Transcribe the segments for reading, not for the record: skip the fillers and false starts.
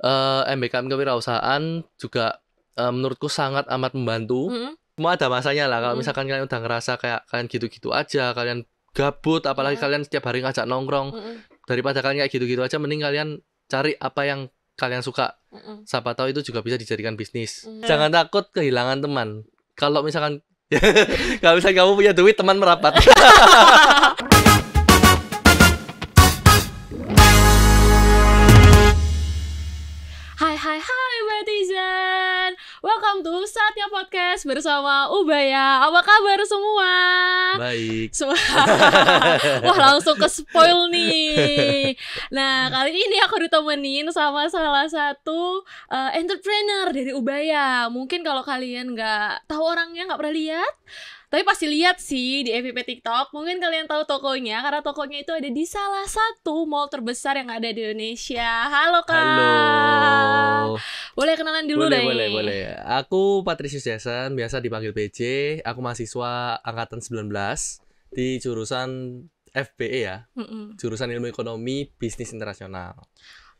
MBKM kewirausahaan juga menurutku sangat amat membantu. Semua ada masanya lah. Kalau misalkan kalian udah ngerasa kayak kalian gitu-gitu aja, kalian gabut, apalagi kalian setiap hari ngajak nongkrong, daripada kalian kayak gitu-gitu aja, mending kalian cari apa yang kalian suka. Siapa tahu itu juga bisa dijadikan bisnis. Jangan takut kehilangan teman. Kalau misalkan kalau misalkan kamu punya duit, teman merapat. Hai Batizen, welcome to Saatnya Podcast bersama Ubaya. Apa kabar semua? Baik. Wah, langsung ke spoil nih. Nah, kali ini aku ditemenin sama salah satu entrepreneur dari Ubaya. Mungkin kalau kalian nggak tahu orangnya, nggak pernah lihat, tapi pasti lihat sih di FYP TikTok. Mungkin kalian tahu tokonya, karena tokonya itu ada di salah satu mall terbesar yang ada di Indonesia. Halo Kak. Halo. Boleh kenalan dulu deh. Boleh. Aku Patricius Jason, biasa dipanggil PJ. Aku mahasiswa angkatan 19 di jurusan FBE ya. Jurusan Ilmu Ekonomi Bisnis Internasional.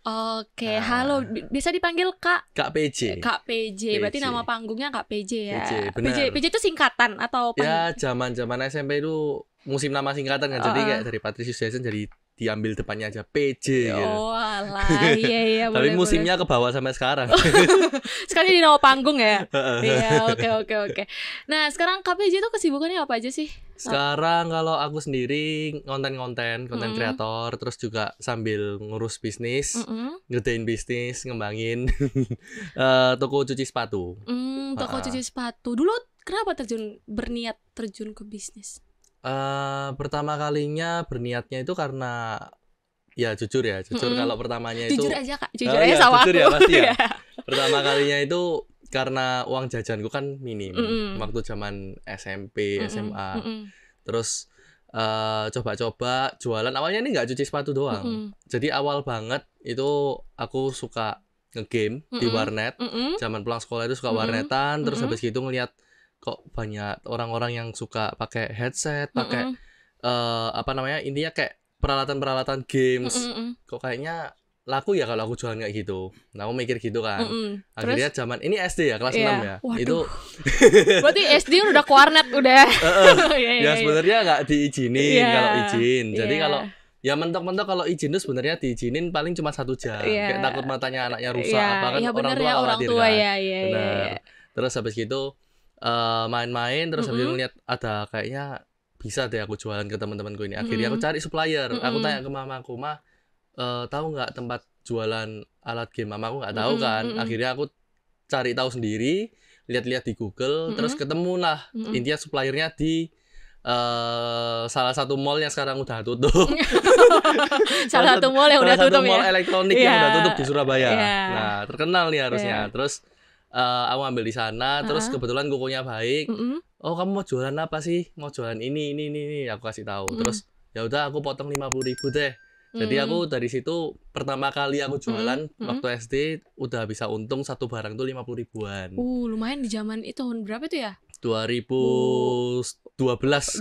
Oke, halo. Bisa dipanggil Kak PJ. Kak PJ. Berarti nama panggungnya Kak PJ ya. PJ itu singkatan atau ya, zaman-zaman SMP itu musim nama singkatan kan. Jadi kayak dari Patricius Jason jadi diambil depannya aja PJ gitu. Oh alah, iya tapi musimnya ke bawah sampai sekarang. Sekarang di nama panggung ya. Iya, oke. Nah, sekarang Kak PJ itu kesibukannya apa aja sih? Sekarang kalau aku sendiri konten kreator, terus juga sambil ngurus bisnis, ngerjain bisnis, ngembangin toko cuci sepatu. Toko cuci sepatu. Dulu kenapa berniat terjun ke bisnis? Pertama kalinya berniatnya itu karena ya jujur kalau pertamanya itu jujur aja Kak, jujur aja sama jujur aku. Ya pasti ya. Pertama kalinya itu karena uang jajanku kan minim waktu zaman SMP, SMA. Terus coba-coba jualan. Awalnya ini nggak cuci sepatu doang. Jadi awal banget itu aku suka ngegame di warnet. Zaman pulang sekolah itu suka warnetan. Terus habis gitu ngeliat kok banyak orang-orang yang suka pakai headset, pakai intinya kayak peralatan-peralatan games. Kok kayaknya laku ya kalau aku jualan kayak gitu. Nah, aku mikir gitu kan. Akhirnya zaman ini SD ya, kelas 6 ya. Waduh. Itu berarti SD udah ke warnet udah. Ya sebenarnya nggak diizinin kalau izin. Jadi kalau ya mentok-mentok kalau izin tuh sebenarnya diizinin paling cuma 1 jam. Kayak takut matanya anaknya rusak apa kan orang tua khawatir kan. Terus habis gitu main-main, terus habis ngeliat ada kayaknya bisa deh aku jualan ke teman-temanku ini. Akhirnya aku cari supplier. Aku tanya ke mamaku, "Ma, tahu nggak tempat jualan alat game?" Mamaku nggak tahu kan. Akhirnya aku cari tahu sendiri, lihat-lihat di Google, terus ketemu lah intinya suppliernya di salah satu mall yang sekarang udah tutup. Salah satu mall yang udah tutup ya. Mall elektronik yang udah tutup di Surabaya. Nah, terkenal nih harusnya. Terus aku ambil di sana, terus kebetulan kukunya baik. Oh, kamu mau jualan apa sih? Mau jualan ini. Aku kasih tahu. Terus ya udah aku potong 50.000 deh. Jadi aku dari situ pertama kali aku jualan waktu SD udah bisa untung satu barang tuh 50 ribuan. Lumayan di zaman itu tahun berapa tuh ya? 2012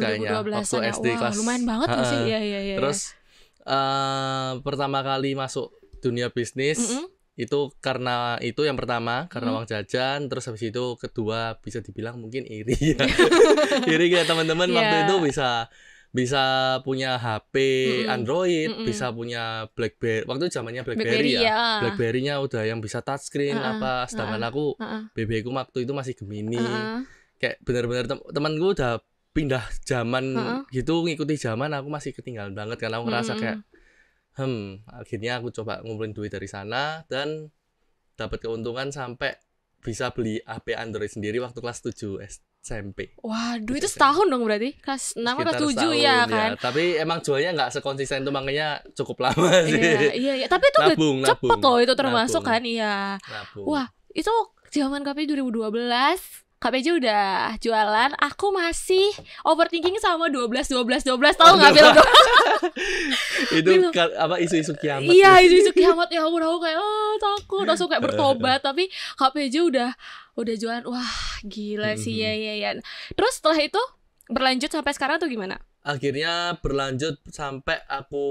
kayaknya. Waktu SD kelas. Lumayan banget tuh sih. Iya. Terus pertama kali masuk dunia bisnis itu karena itu yang pertama karena uang jajan, terus habis itu kedua bisa dibilang mungkin iri ya. Iri kayak teman-teman waktu itu bisa punya HP Android, bisa punya BlackBerry. Waktu zamannya BlackBerry ya. BlackBerry-nya udah yang bisa touchscreen sedangkan aku BB ku waktu itu masih Gemini. Kayak benar-benar temanku udah pindah zaman gitu, ngikuti zaman, aku masih ketinggalan banget karena aku ngerasa kayak akhirnya aku coba ngumpulin duit dari sana dan dapat keuntungan sampai bisa beli HP Android sendiri waktu kelas 7 SMP. Waduh, itu setahun dong berarti? Kelas 6 atau kelas 7 ya kan? Ya. Tapi emang jualnya nggak sekonsisten itu, makanya cukup lama sih. Iya. Tapi itu udah cepet loh itu termasuk kan? Iya. Wah, itu zaman KPI 2012. KPJ udah jualan, aku masih overthinking sama 12 tahu nggak Bil? Itu apa isu-isu kiamat? Iya, isu-isu kiamat ya. Aku kayak takut, langsung kayak bertobat. Tapi KPJ udah jualan, wah gila sih ya. Terus setelah itu berlanjut sampai sekarang tuh gimana? akhirnya berlanjut sampai aku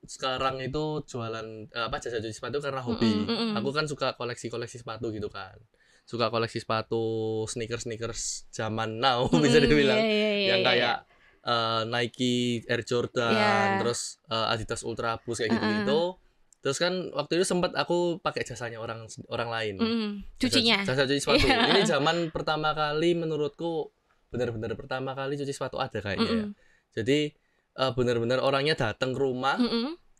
sekarang itu jualan jasa cuci sepatu karena hobi. Aku kan suka koleksi sepatu gitu kan. Suka koleksi sepatu sneakers zaman now bisa dibilang. Yang kayak Nike Air Jordan, terus Adidas Ultra Boost kayak gitu-gitu. Terus kan waktu itu sempat aku pakai jasanya orang lain. Cucinya. Jasa cuci sepatu. Ini zaman pertama kali menurutku benar-benar pertama kali cuci sepatu ada kayaknya ya. Jadi benar-benar orangnya datang ke rumah,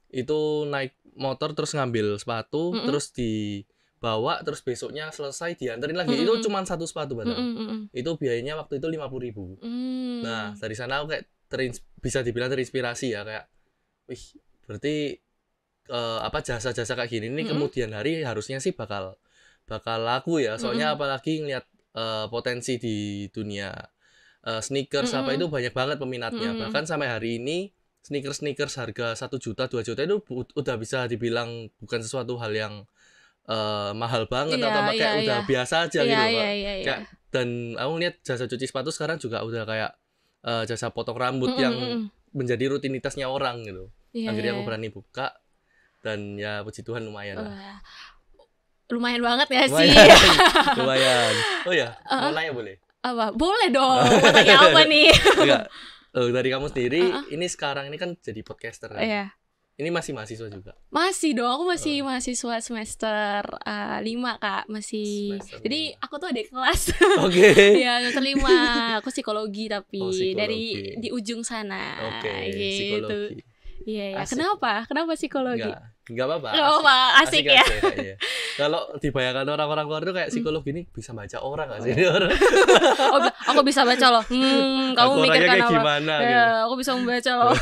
itu naik motor terus ngambil sepatu, terus dibawa, terus besoknya selesai dianterin lagi. Itu cuma satu sepatu Batang. Itu biayanya waktu itu 50.000. Nah dari sana aku kayak bisa dibilang terinspirasi ya, kayak wih berarti jasa-jasa kayak gini ini kemudian hari harusnya sih bakal laku ya. Soalnya apalagi ngeliat potensi di dunia sneakers itu banyak banget peminatnya. Bahkan sampai hari ini sneakers harga 1 juta 2 juta itu udah bisa dibilang bukan sesuatu hal yang mahal banget atau kayak udah biasa aja gitu kayak. Dan aku lihat jasa cuci sepatu sekarang juga udah kayak jasa potong rambut yang menjadi rutinitasnya orang gitu. Akhirnya aku berani buka dan ya puji Tuhan lumayan lah. Lumayan banget ya sih. Lumayan. Oh ya, mau nanya boleh? Apa? Boleh dong. Mau tanya apa nih? Enggak. Dari kamu sendiri, ini sekarang ini kan jadi podcaster kan? Iya. Ini masih mahasiswa juga? Masih dong, aku masih mahasiswa semester 5 Kak, masih. Semester jadi 5. aku tuh adik kelas. Oke. Iya, semester 5. Aku psikologi tapi psikologi. dari di ujung sana. Oke, gitu. psikologi. Iya, Asik. Kenapa psikologi? Enggak apa-apa. Gak apa-apa, asik ya. Kalau dibayangkan orang-orang luar tuh kayak psikologi ini bisa baca orang gak sih? Aku bisa baca loh. Kamu mikirkan kayak apa? Gimana, ya, gitu. aku bisa membaca loh.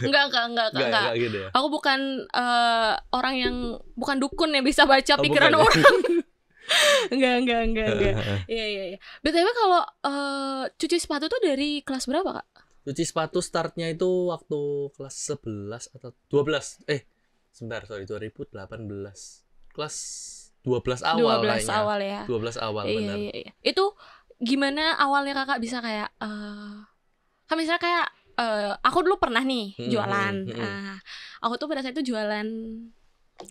Enggak. Gitu ya? Aku bukan orang yang bukan dukun yang bisa baca pikiran orang. Enggak. Iya. BTW kalau cuci sepatu tuh dari kelas berapa, Kak? Cuci sepatu startnya itu waktu kelas 11 atau 12. Sebentar, sorry, 2018. Kelas 12 awal 12 kayaknya. awal ya. 12 awal benar. Iya. Itu gimana awalnya Kakak bisa kayak kan misalnya kayak aku dulu pernah nih jualan. Aku tuh pada saat itu jualan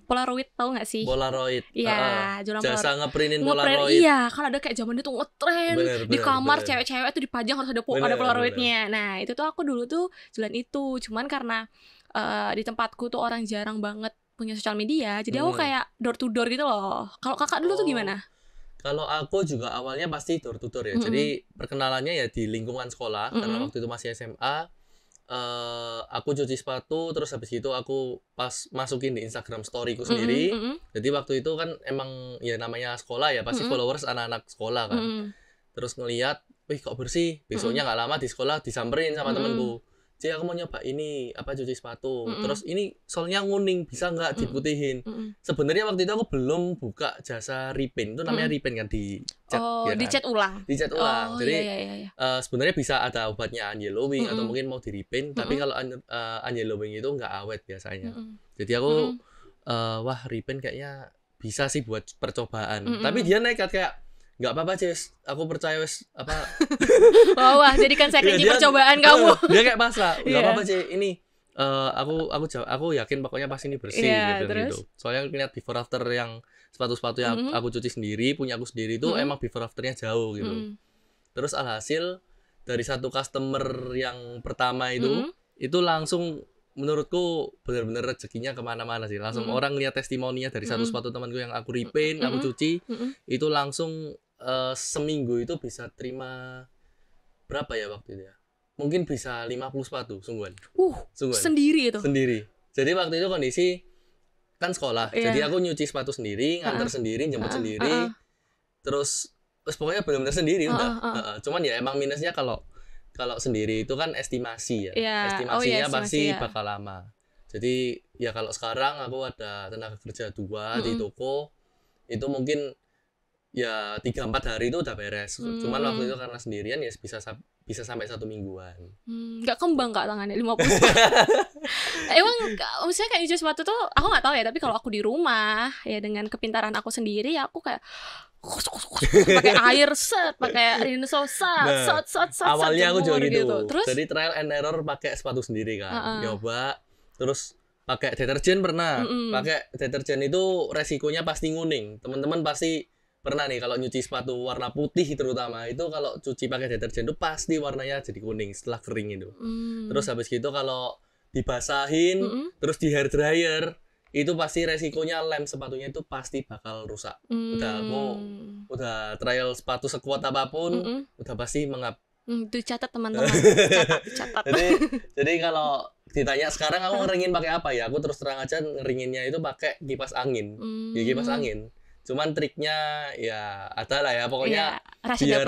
Polaroid, tahu nggak sih? Polaroid. Iya, jualan jasa Polaroid. ngeprintin Polaroid. Iya, kan ada kayak zaman itu ngetren di kamar bener. cewek-cewek tuh dipajang harus ada Polaroidnya. Nah, itu tuh aku dulu tuh jualan itu. Cuman karena di tempatku tuh orang jarang banget punya sosial media, jadi aku kayak door to door gitu loh. Kalau Kakak dulu tuh gimana? Kalau aku juga awalnya pasti door to door ya. Jadi perkenalannya ya di lingkungan sekolah karena waktu itu masih SMA. Aku cuci sepatu, terus habis itu aku pas masukin di Instagram storyku sendiri. Jadi waktu itu kan emang ya namanya sekolah ya, pasti followers anak-anak sekolah kan. Terus ngelihat, wih kok bersih. Besoknya nggak lama di sekolah disamperin sama temenku. Cik, aku mau nyoba ini cuci sepatu. Terus ini solnya nguning, bisa nggak diputihin? Sebenarnya waktu itu aku belum buka jasa repaint. Itu namanya repaint kan, dicat. Ya kan? Dicat ulang. Dicat ulang. Jadi iya. sebenarnya bisa ada obatnya unyellowing atau mungkin mau di repaint. Tapi kalau unyellowing itu nggak awet biasanya. Jadi aku wah repaint kayaknya bisa sih buat percobaan. Tapi dia nekat kayak nggak apa-apa Cis, aku percaya wes apa. Wah, jadikan saya kunci percobaan kamu. Dia kayak pasrah, nggak apa-apa Cis, ini aku yakin pokoknya pas ini bersih gitu. Soalnya lihat before after yang sepatu-sepatu yang aku cuci sendiri, punya aku sendiri itu emang before afternya jauh gitu. Terus alhasil dari satu customer yang pertama itu langsung menurutku benar-benar rezekinya kemana-mana sih. Langsung orang lihat testimoninya dari satu sepatu temanku yang aku repaint, aku cuci, itu langsung seminggu itu bisa terima berapa ya waktu itu ya? Mungkin bisa 50 sepatu sungguhan. Sendiri itu? Sendiri. Jadi waktu itu kondisi kan sekolah. Jadi aku nyuci sepatu sendiri, nganter sendiri, jemput sendiri. Terus pokoknya benar-benar sendiri udah. Cuman ya emang minusnya kalau sendiri itu kan estimasi ya. Estimasinya pasti bakal lama. Jadi ya kalau sekarang aku ada tenaga kerja 2 di toko, itu mungkin ya 3-4 hari itu udah beres. Cuman waktu itu karena sendirian ya bisa sampai 1 mingguan. Nggak kembang Kak tangannya 50. Emang maksudnya kayak nyuci sepatu tuh aku nggak tahu ya, tapi kalau aku di rumah ya dengan kepintaran aku sendiri ya aku kayak pakai air pakai rinso set awalnya aku juga gitu. Terus jadi trial and error pakai sepatu sendiri kan. Nyoba terus pakai deterjen pernah. Pakai deterjen itu resikonya pasti nguning. Teman-teman pasti pernah nih kalau nyuci sepatu warna putih terutama itu kalau cuci pakai deterjen itu pasti warnanya jadi kuning setelah kering itu. Terus habis gitu kalau dibasahin terus di hair dryer itu pasti resikonya lem sepatunya itu pasti bakal rusak. Udah trial sepatu sekuat apapun udah pasti mengap. Itu catat teman-teman. catat. Jadi kalau ditanya sekarang aku ngeringin pakai apa ya? Aku terus terang aja ngeringinnya itu pakai kipas angin. Ya, kipas angin. Cuman triknya ya ada lah ya pokoknya biar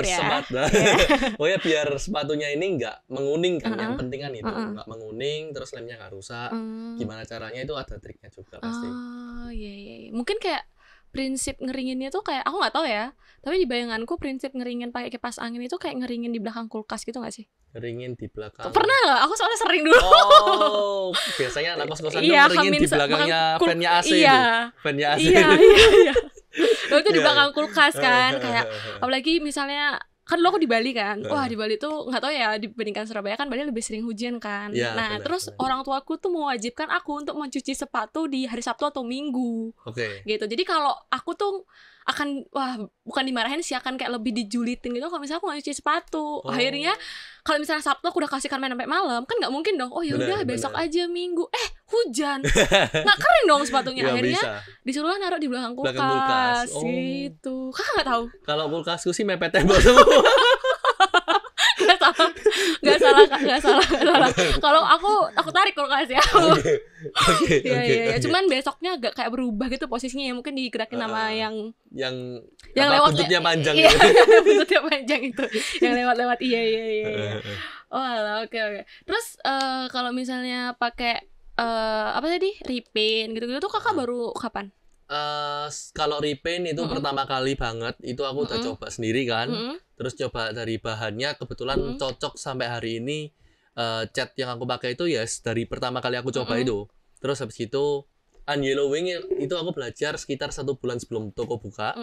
pokoknya biar sepatunya ini nggak menguning kan yang penting kan itu nggak menguning terus lemnya nggak rusak. Gimana caranya itu ada triknya juga pasti. Iya. Mungkin kayak prinsip ngeringinnya tuh kayak aku nggak tahu ya, tapi di bayanganku prinsip ngeringin pakai kipas angin itu kayak ngeringin di belakang kulkas gitu nggak sih? Ngeringin di belakang. Pernah nggak? Aku soalnya sering dulu. Oh, biasanya anak kos-kosan tuh ngeringin di belakangnya fan-nya AC itu. Fan-nya AC. Iya. Itu di belakang kulkas kan, kayak apalagi misalnya kan dulu aku di Bali kan, wah di Bali tuh nggak tahu ya dibandingkan Surabaya kan Bali lebih sering hujan kan. Nah terus orang tuaku tuh mewajibkan aku untuk mencuci sepatu di hari Sabtu atau Minggu. Gitu. Jadi kalau aku tuh akan bukan dimarahin sih, akan kayak lebih dijulitin gitu kalau misalnya aku nggak cuci sepatu. Akhirnya kalau misalnya Sabtu aku udah kasihkan main sampai malam kan nggak mungkin dong. Oh ya udah besok aja Minggu. Hujan. Nggak keren dong sepatunya. Akhirnya disuruh naruh di belakang kulkas. Gitu. Kakak nggak tahu? Kalau kulkasku sih mepet tembok semua. Gak salah. Kalau aku tarik kulkas ya. Iya. Cuman besoknya agak kayak berubah gitu posisinya ya, mungkin digerakin sama yang lewat buntutnya panjang. Iya, buntutnya panjang itu. Yang lewat. Iya. Oke. Terus kalau misalnya pakai apa tadi? Repaint gitu-gitu tuh kakak baru kapan? Kalau repaint itu pertama kali banget itu aku udah coba sendiri kan. Terus coba dari bahannya kebetulan cocok sampai hari ini. Cat yang aku pakai itu ya dari pertama kali aku coba itu. Terus habis itu unyellowing itu aku belajar sekitar 1 bulan sebelum toko buka.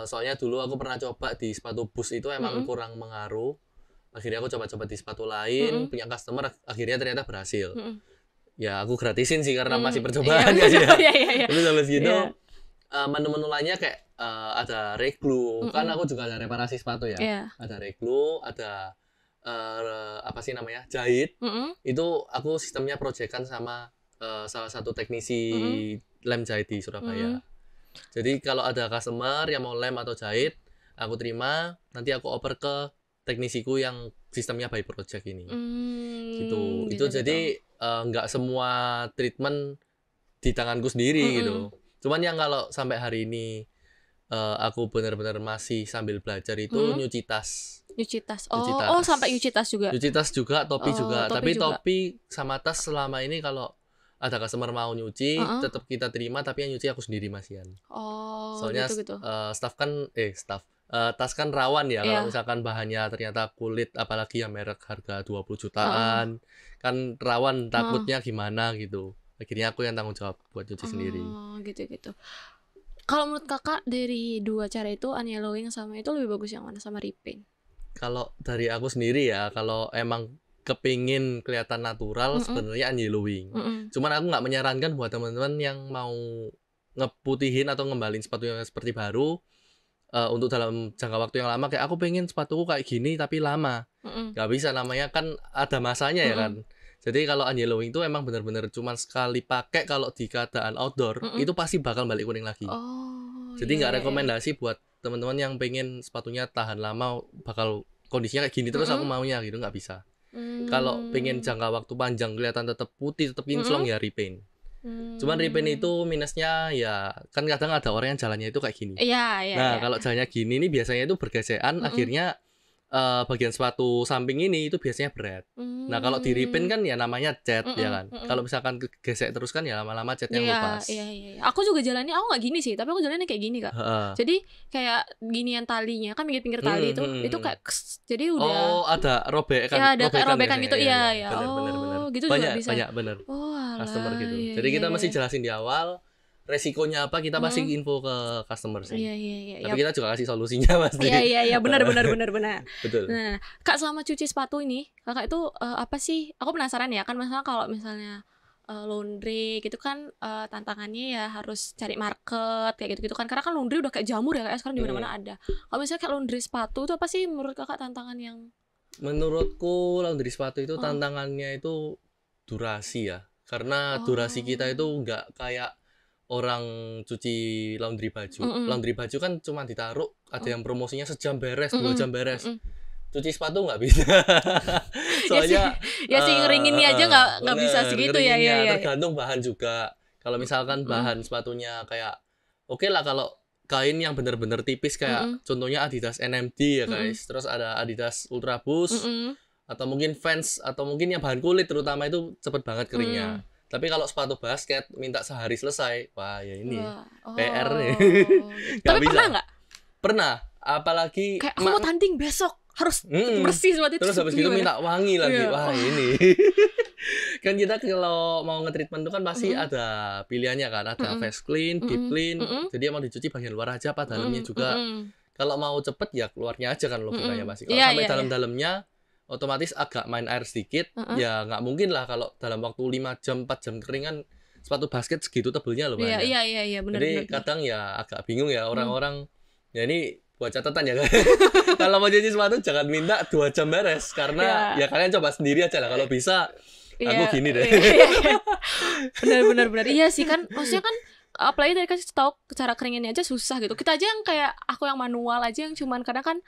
Soalnya dulu aku pernah coba di sepatu boots itu emang kurang mengaruh. Akhirnya aku coba-coba di sepatu lain, punya customer, akhirnya ternyata berhasil. Ya aku gratisin sih karena masih percobaan ya. Terus habis gitu menu-menu lainnya kayak ada reglue. Kan aku juga ada reparasi sepatu ya. Ada reglue, ada apa sih namanya? Jahit. Itu aku sistemnya proyekan sama salah satu teknisi lem jahit di Surabaya. Jadi kalau ada customer yang mau lem atau jahit, aku terima, nanti aku oper ke teknisiku yang sistemnya by project ini. Gitu. Itu jadi nggak semua treatment di tanganku sendiri gitu. Cuman yang kalau sampai hari ini aku benar-benar masih sambil belajar itu nyuci tas. Oh, sampai nyuci tas juga. Nyuci tas juga, topi juga. Tapi topi sama tas selama ini kalau ada customer mau nyuci, tetap kita terima, tapi yang nyuci aku sendiri masihan. Soalnya gitu. Tas kan rawan ya kalau misalkan bahannya ternyata kulit, apalagi yang merek harga 20 jutaan, kan rawan takutnya gimana gitu. Akhirnya aku yang tanggung jawab buat cuci sendiri. Gitu. Kalau menurut kakak dari dua cara itu, unyellowing sama itu lebih bagus yang mana, sama repaint? Kalau dari aku sendiri ya, kalau emang kepingin kelihatan natural sebenarnya unyellowing. Cuman aku nggak menyarankan buat teman-teman yang mau ngeputihin atau ngembalin sepatunya seperti baru. Untuk dalam jangka waktu yang lama, kayak aku pengen sepatuku kayak gini tapi lama. Gak bisa, namanya kan ada masanya ya kan. Jadi kalau unyellowing itu emang benar-benar cuma sekali pakai kalau di keadaan outdoor, itu pasti bakal balik kuning lagi. Jadi nggak rekomendasi buat teman-teman yang pengen sepatunya tahan lama, bakal kondisinya kayak gini terus aku maunya gitu, nggak bisa. Kalau pengen jangka waktu panjang kelihatan tetap putih, tetap kinclong, ya repaint. Cuman repaint itu minusnya ya kan kadang ada orang yang jalannya itu kayak gini. Nah kalau jalannya gini nih biasanya itu bergesekan, akhirnya bagian sepatu samping ini itu biasanya berat. Nah, kalau di repaint kan ya namanya cat ya kan. Kalau misalkan gesek terus kan ya lama-lama catnya lepas. Iya. Aku juga jalannya, aku nggak gini sih, tapi aku jalannya kayak gini Kak. Jadi kayak ginian talinya kan pinggir-pinggir tali itu kayak jadi udah. Oh, ada robekan. Ya, ada kayak robekan gitu. Iya. Bener. Gitu banyak, juga bisa. Banyak bener. Oh, customer gitu. Jadi kita mesti jelasin di awal resikonya apa, kita pasti info ke customer sih. Iya. Tapi kita juga kasih solusinya pasti. Iya, benar. Betul. Nah, Kak selama cuci sepatu ini, Kakak itu apa sih? Aku penasaran ya, kan masalah kalau misalnya laundry gitu kan tantangannya ya harus cari market kayak gitu kan. Karena kan laundry udah kayak jamur ya, kayak sekarang di mana-mana ada. Kalau misalnya kayak laundry sepatu itu apa sih menurut Kakak tantangan yang? Menurutku laundry sepatu itu tantangannya itu durasi ya. Karena durasi kita itu nggak kayak orang cuci laundry baju. Laundry baju kan cuma ditaruh, ada yang promosinya sejam beres, 2 jam beres. Cuci sepatu nggak bisa. Soalnya ya sih ngeringinnya aja nggak bisa segitu ya. Tergantung bahan juga. Kalau misalkan bahan sepatunya kayak oke lah, kalau kain yang benar-benar tipis kayak contohnya Adidas NMD ya guys. Terus ada Adidas Ultra Boost atau mungkin Vans atau mungkin yang bahan kulit terutama itu cepet banget keringnya. Tapi kalau sepatu basket minta sehari selesai, wah ya ini PR nih. Tapi bisa. Pernah nggak? Pernah, apalagi kayak aku mau tanding besok harus bersih sepatu itu. Terus habis itu minta wangi lagi, wah ini. Kan kita kalau mau nge-treatment itu kan pasti ada pilihannya kan, ada fast clean, deep clean. Jadi emang dicuci bagian luar aja apa dalamnya juga. Kalau mau cepet ya keluarnya aja kan logikanya pasti. Kalau sampai dalam-dalamnya otomatis agak main air sedikit, ya nggak mungkin lah kalau dalam waktu 5 jam 4 jam keringan sepatu basket segitu tebelnya loh banyak. Iya benar. Jadi kadang ya agak bingung ya orang-orang. Ya ini buat catatan ya kan. Kalau mau cuci sepatu jangan minta 2 jam beres karena ya kalian coba sendiri aja lah kalau bisa. Aku gini deh. Benar. Iya sih kan, maksudnya kan apalagi dari kasih tahu cara keringinnya aja susah gitu. Kita aja yang kayak aku yang manual aja yang cuman kadang kan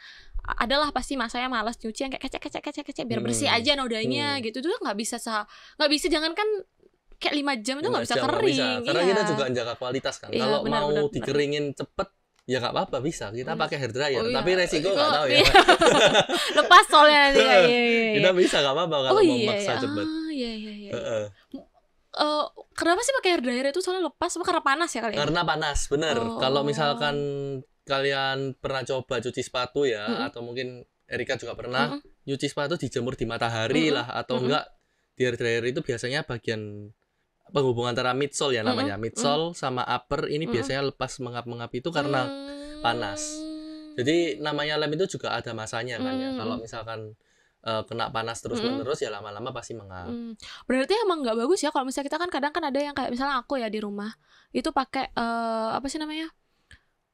adalah pasti masanya malas nyuci yang kayak kecek biar bersih aja nodanya gitu. Itu nggak bisa jangankan kayak 5 jam itu nggak bisa kering. Karena kita juga jaga kualitas kan. Kalau mau dikeringin cepet ya nggak apa-apa, bisa kita pakai hair dryer. Tapi resiko nggak tahu ya. Lepas soalnya nanti. Kita bisa nggak apa-apa kalau mau maksa cepet. Iya. Kenapa sih pakai hair dryer itu soalnya lepas? Karena panas ya kali ya? Karena panas, bener. Kalau misalkan kalian pernah coba cuci sepatu ya, atau mungkin Erika juga pernah nyuci sepatu dijemur di matahari lah, atau enggak di hair dryer itu biasanya bagian penghubung antara midsole ya namanya, midsole sama upper ini biasanya lepas mengap-mengap itu karena panas. Jadi namanya lem itu juga ada masanya kan ya. Kalau misalkan kena panas terus-menerus ya lama-lama pasti mengap. Berarti emang nggak bagus ya kalau misalnya kita kan kadang kan ada yang kayak misalnya aku ya di rumah itu pakai apa sih namanya?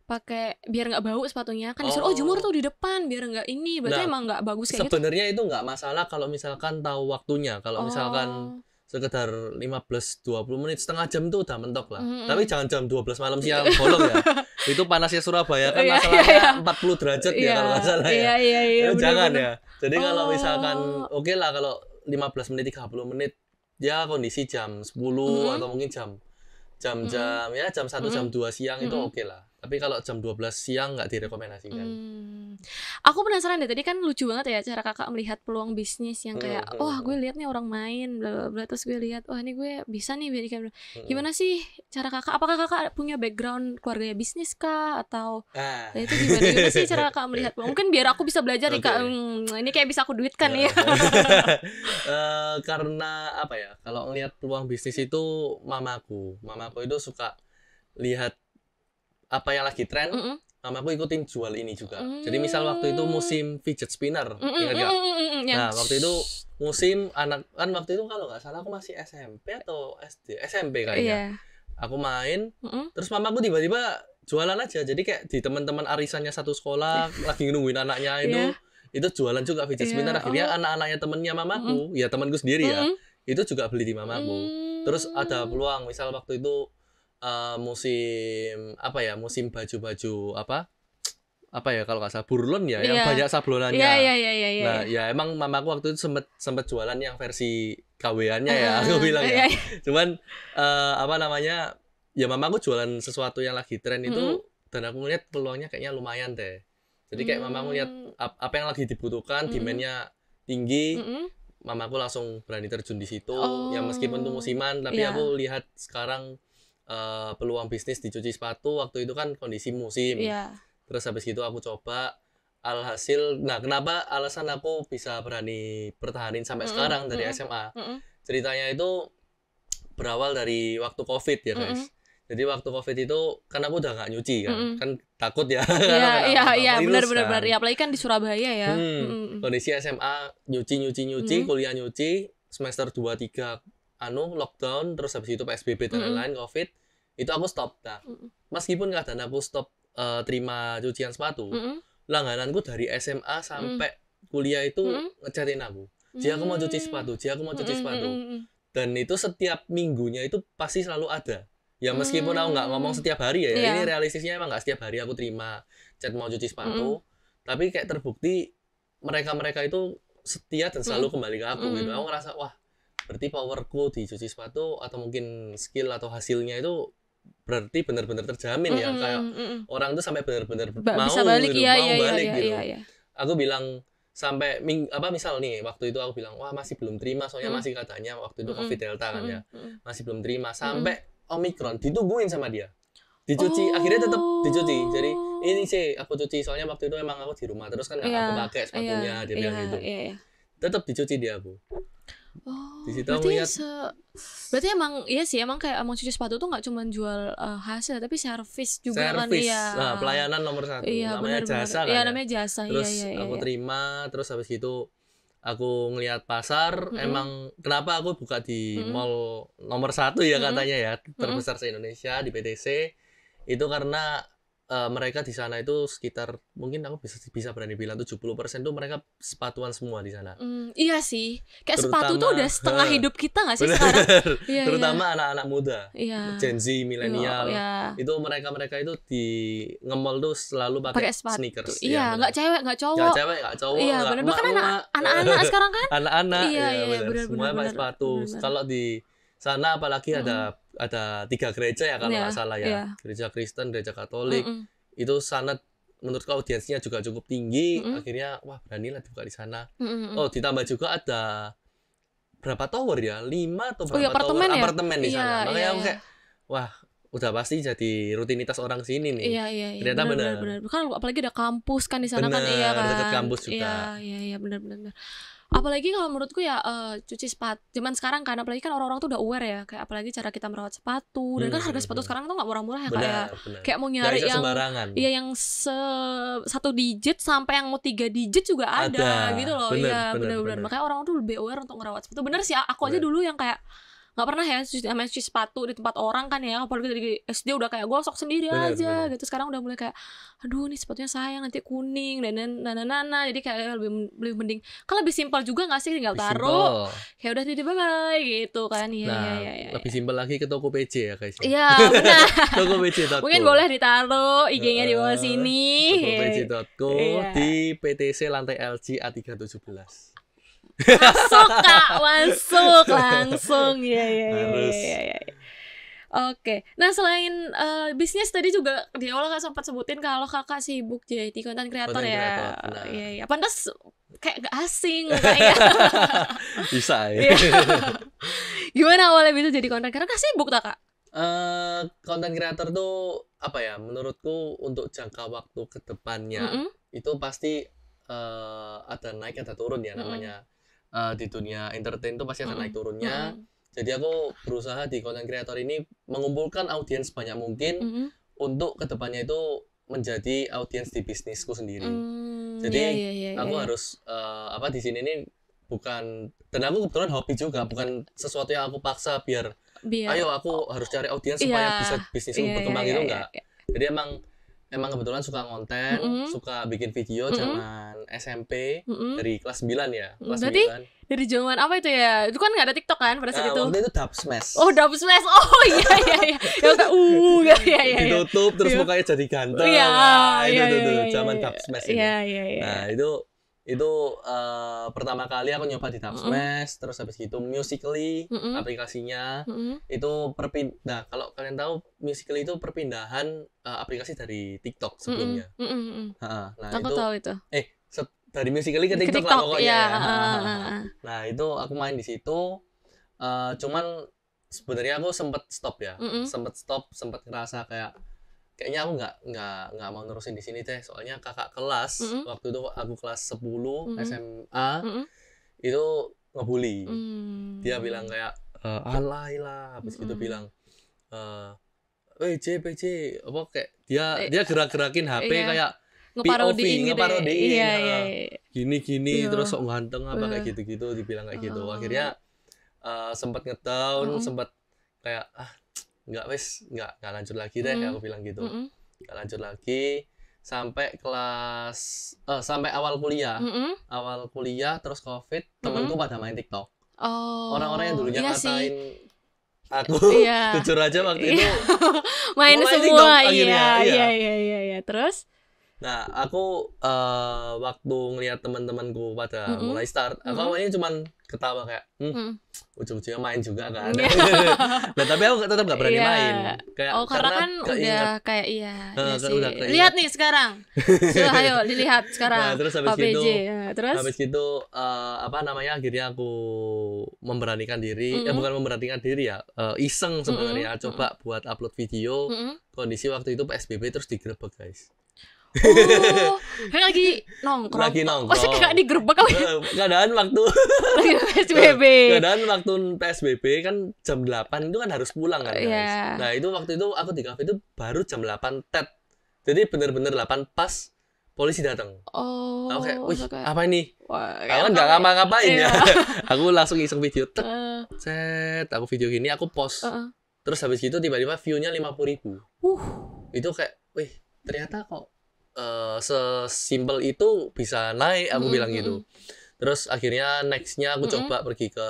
Pakai biar nggak bau sepatunya kan disuruh jemur tuh di depan biar nggak ini, berarti emang nggak bagus kayak gitu. Sebenarnya itu nggak masalah kalau misalkan tahu waktunya. Kalau misalkan sekitar 15-20 menit, setengah jam tuh udah mentok lah. Tapi jangan jam 12 malam siang bolong ya. Itu panasnya Surabaya kan masalahnya 40 derajat ya kalau nggak salah ya. Iya, jangan ya. Jadi kalau misalkan oke lah kalau 15 menit 30 menit ya kondisi jam 10 atau mungkin jam 1 jam 2 siang itu oke lah. Tapi kalau jam 12 siang nggak direkomendasikan. Aku penasaran deh, tadi kan lucu banget ya cara kakak melihat peluang bisnis yang kayak wah gue lihat nih orang main bla bla, terus gue lihat wah ini gue bisa nih bikin. Gimana sih cara kakak? Apakah kakak punya background keluarganya bisnis kah atau itu gimana sih cara kakak melihat peluang? Mungkin biar aku bisa belajar nih kak, ini kayak bisa aku duitkan ya. Karena apa ya, kalau ngelihat peluang bisnis itu mamaku itu suka lihat apa yang lagi tren, mamaku ikutin jual ini juga. Jadi misal waktu itu musim fidget spinner, ingat gak? Nah waktu itu musim anak kan waktu itu kalau nggak salah aku masih SMP atau SD, SMP kayaknya. Aku main, terus mamaku tiba-tiba jualan aja. Jadi kayak di teman-teman arisannya satu sekolah lagi nungguin anaknya itu jualan juga fidget spinner. Akhirnya anak-anaknya temennya mamaku, ya temanku sendiri ya, itu juga beli di mamaku. Terus ada peluang, misal waktu itu musim baju-baju apa ya kalau nggak salah burlon ya, yang banyak sablonannya. Nah ya emang mamaku waktu itu sempet jualan yang versi KW-annya ya, aku bilang ya. Cuman ya mamaku jualan sesuatu yang lagi tren itu, dan aku ngeliat peluangnya kayaknya lumayan deh. Jadi kayak mamaku lihat apa yang lagi dibutuhkan, demand-nya tinggi, mamaku langsung berani terjun di situ. Ya meskipun itu musiman, tapi aku lihat sekarang peluang bisnis di cuci sepatu waktu itu kan kondisi musim. Terus habis itu aku coba, alhasil, nah kenapa alasan aku bisa berani pertahanin sampai sekarang dari SMA. Ceritanya itu berawal dari waktu COVID ya guys. Jadi waktu COVID itu kan aku udah gak nyuci kan takut ya. Iya benar. Ya apalagi kan di Surabaya ya. Kondisi SMA nyuci, kuliah nyuci, semester 2-3 lockdown, terus habis itu PSBB dan lain-lain COVID, itu aku stop. Nah, meskipun keadaan aku stop terima cucian sepatu, langgananku dari SMA sampai kuliah itu ngechatin aku. Ji aku mau cuci sepatu. Dan itu setiap minggunya itu pasti selalu ada. Ya meskipun aku nggak ngomong setiap hari ya, ini realistisnya emang nggak setiap hari aku terima chat mau cuci sepatu, tapi kayak terbukti mereka itu setia dan selalu kembali ke aku gitu. Aku ngerasa wah, berarti powerku di cuci sepatu atau mungkin skill atau hasilnya itu berarti benar-benar terjamin ya, kayak orang tuh sampai benar-benar mau bisa balik, gitu, mau balik gitu. Iya. Aku bilang sampai misal nih waktu itu aku bilang wah masih belum terima soalnya masih katanya waktu itu COVID Delta kan ya, masih belum terima sampai Omicron ditungguin sama dia, dicuci, akhirnya tetap dicuci. Jadi ini sih aku cuci soalnya waktu itu emang aku di rumah terus kan nggak aku pakai sepatunya, dia bilang gitu. Tetap dicuci dia aku. Di situ aku lihat. Berarti emang iya sih, emang kayak emang cuci sepatu tuh nggak cuma jual hasil tapi servis juga kan. Nah, pelayanan nomor 1 namanya jasa kan. Iya namanya jasa. Terus aku terima, terus habis itu aku ngelihat pasar, emang kenapa aku buka di mall nomor 1 ya katanya ya, terbesar se-Indonesia di PTC, itu karena mereka di sana itu sekitar mungkin aku bisa berani bilang 70% tuh mereka sepatuan semua di sana. Iya sih, kayak sepatu tuh udah setengah hidup kita nggak sih sekarang? Terutama anak-anak muda, Gen Z, milenial, itu mereka itu di nge-mall tuh selalu pakai sneakers. Iya, nggak cewek nggak cowok. Iya, benar. Bahkan anak-anak sekarang kan? Anak-anak, iya benar. Semuanya pakai sepatu. Kalau di sana apalagi ada 3 gereja ya kalau nggak salah ya, gereja Kristen, gereja Katolik, itu sana menurutku audiensnya juga cukup tinggi. Akhirnya wah beranilah buka di sana. Ditambah juga ada berapa tower ya, 5 atau berapa tower apartemen di sana. Makanya aku kayak wah udah pasti jadi rutinitas orang sini nih. Iya. Ternyata benar. Kan apalagi ada kampus kan di sana kan, iya kan. Dekat kampus juga. Iya benar. Apalagi kalau menurutku ya cuci sepatu zaman sekarang kan, apalagi kan orang-orang tuh udah aware ya, kayak apalagi cara kita merawat sepatu, dan kan harga sepatu sekarang tuh nggak murah-murah ya, kayak mau nyari yang yang 1 digit sampai yang mau 3 digit juga ada gitu loh. Iya benar. Makanya orang tuh lebih aware untuk merawat sepatu. Bener sih, aku aja dulu yang kayak nggak pernah ya cuci sepatu di tempat orang kan ya, apalagi dari SD udah kayak gosok sendiri aja gitu. Sekarang udah mulai kayak aduh nih sepatunya sayang nanti kuning dan nana, jadi kayak lebih mending kan, lebih simpel juga nggak sih, tinggal taruh kayak udah bye bye gitu kan. Iya. Lebih simpel lagi ke toko PC ya guys. Iya benar. TokoPC.co mungkin boleh ditaruh IG-nya di bawah sini. TokoPC.co di PTC lantai LC A317. masuk langsung ya. Oke, nah selain bisnis tadi juga di awal Kak sempat sebutin kalau Kakak sibuk jadi content creator ya. Iya. Pantas kayak gak asing kayaknya. Bisa ya. Gimana awalnya bisa jadi content creator? Kak sibuk tak Kak? Content creator tuh apa ya? Menurutku untuk jangka waktu ke depannya itu pasti ada naik ada turun ya namanya. Di dunia entertain itu pasti ada naik turunnya. Jadi aku berusaha di content creator ini mengumpulkan audiens banyak mungkin untuk kedepannya itu menjadi audiens di bisnisku sendiri. Jadi aku harus di sini ini bukan, dan aku kebetulan hobi juga, bukan sesuatu yang aku paksa biar ayo aku harus cari audiens supaya bisa bisnisku berkembang gitu enggak. Jadi emang kebetulan suka konten, suka bikin video zaman SMP dari kelas 9 ya. Berarti dari zaman apa itu ya? Itu kan nggak ada TikTok kan pada saat itu? Waktu itu Dubsmash. Oh Dubsmash, oh iya. Yang kayak iya. Ditutup terus mukanya jadi ganteng. Iya. Itu zaman Dubsmash. Iya. Nah itu Itu pertama kali aku nyoba di Dubsmash, terus habis gitu Musical.ly aplikasinya itu nah kalau kalian tahu Musical.ly itu perpindahan aplikasi dari TikTok sebelumnya. Nah Aku itu tahu itu. Dari Musical.ly ke TikTok, lah pokoknya. Ya. Nah itu aku main di situ, cuman sebenarnya aku sempat stop ya, sempat ngerasa kayaknya aku nggak mau nerusin di sini deh, soalnya kakak kelas waktu itu aku kelas 10 SMA itu ngebully. Dia bilang kayak alah habis gitu bilang PJ apa kayak dia gerak-gerakin HP kayak ngeparodiin gini terus sok ganteng apa kayak gitu dibilang kayak gitu. Akhirnya sempat ngedown, sempat kayak nggak lanjut lagi deh, aku bilang gitu. Nggak lanjut lagi sampai sampai awal kuliah. Awal kuliah terus Covid, temenku pada main TikTok. Orang-orang yang dulunya ngatain aku jujur aja waktu itu main semua. Iya. Terus nah aku waktu ngelihat teman-temanku pada mulai start, aku awalnya cuman ketawa kayak ujung-ujungnya main juga kan. Nah tapi aku tetap gak berani main kayak karena kan udah kayak lihat nih sekarang. Ayo dilihat sekarang. Nah, terus habis itu akhirnya aku memberanikan diri, bukan memberanikan diri ya, iseng sebenarnya coba buat upload video. Kondisi waktu itu PSBB terus digerebek guys. Kayak lagi nongkrong. Masa kayak digerebek apa? Keadaan waktu PSBB. Keadaan waktu PSBB kan jam 8 itu kan harus pulang kan guys. Nah itu waktu itu aku di kafe itu baru jam 8 tet. Jadi bener-bener 8 pas polisi datang. Aku kayak, wih apa ini? Aku kan gak ngapa-ngapain ya. Aku langsung iseng video. Aku video gini aku post. Terus habis gitu tiba-tiba view-nya 50.000. Itu kayak, wih ternyata kok sesimpel itu bisa naik, aku bilang gitu. Terus akhirnya nextnya aku coba pergi ke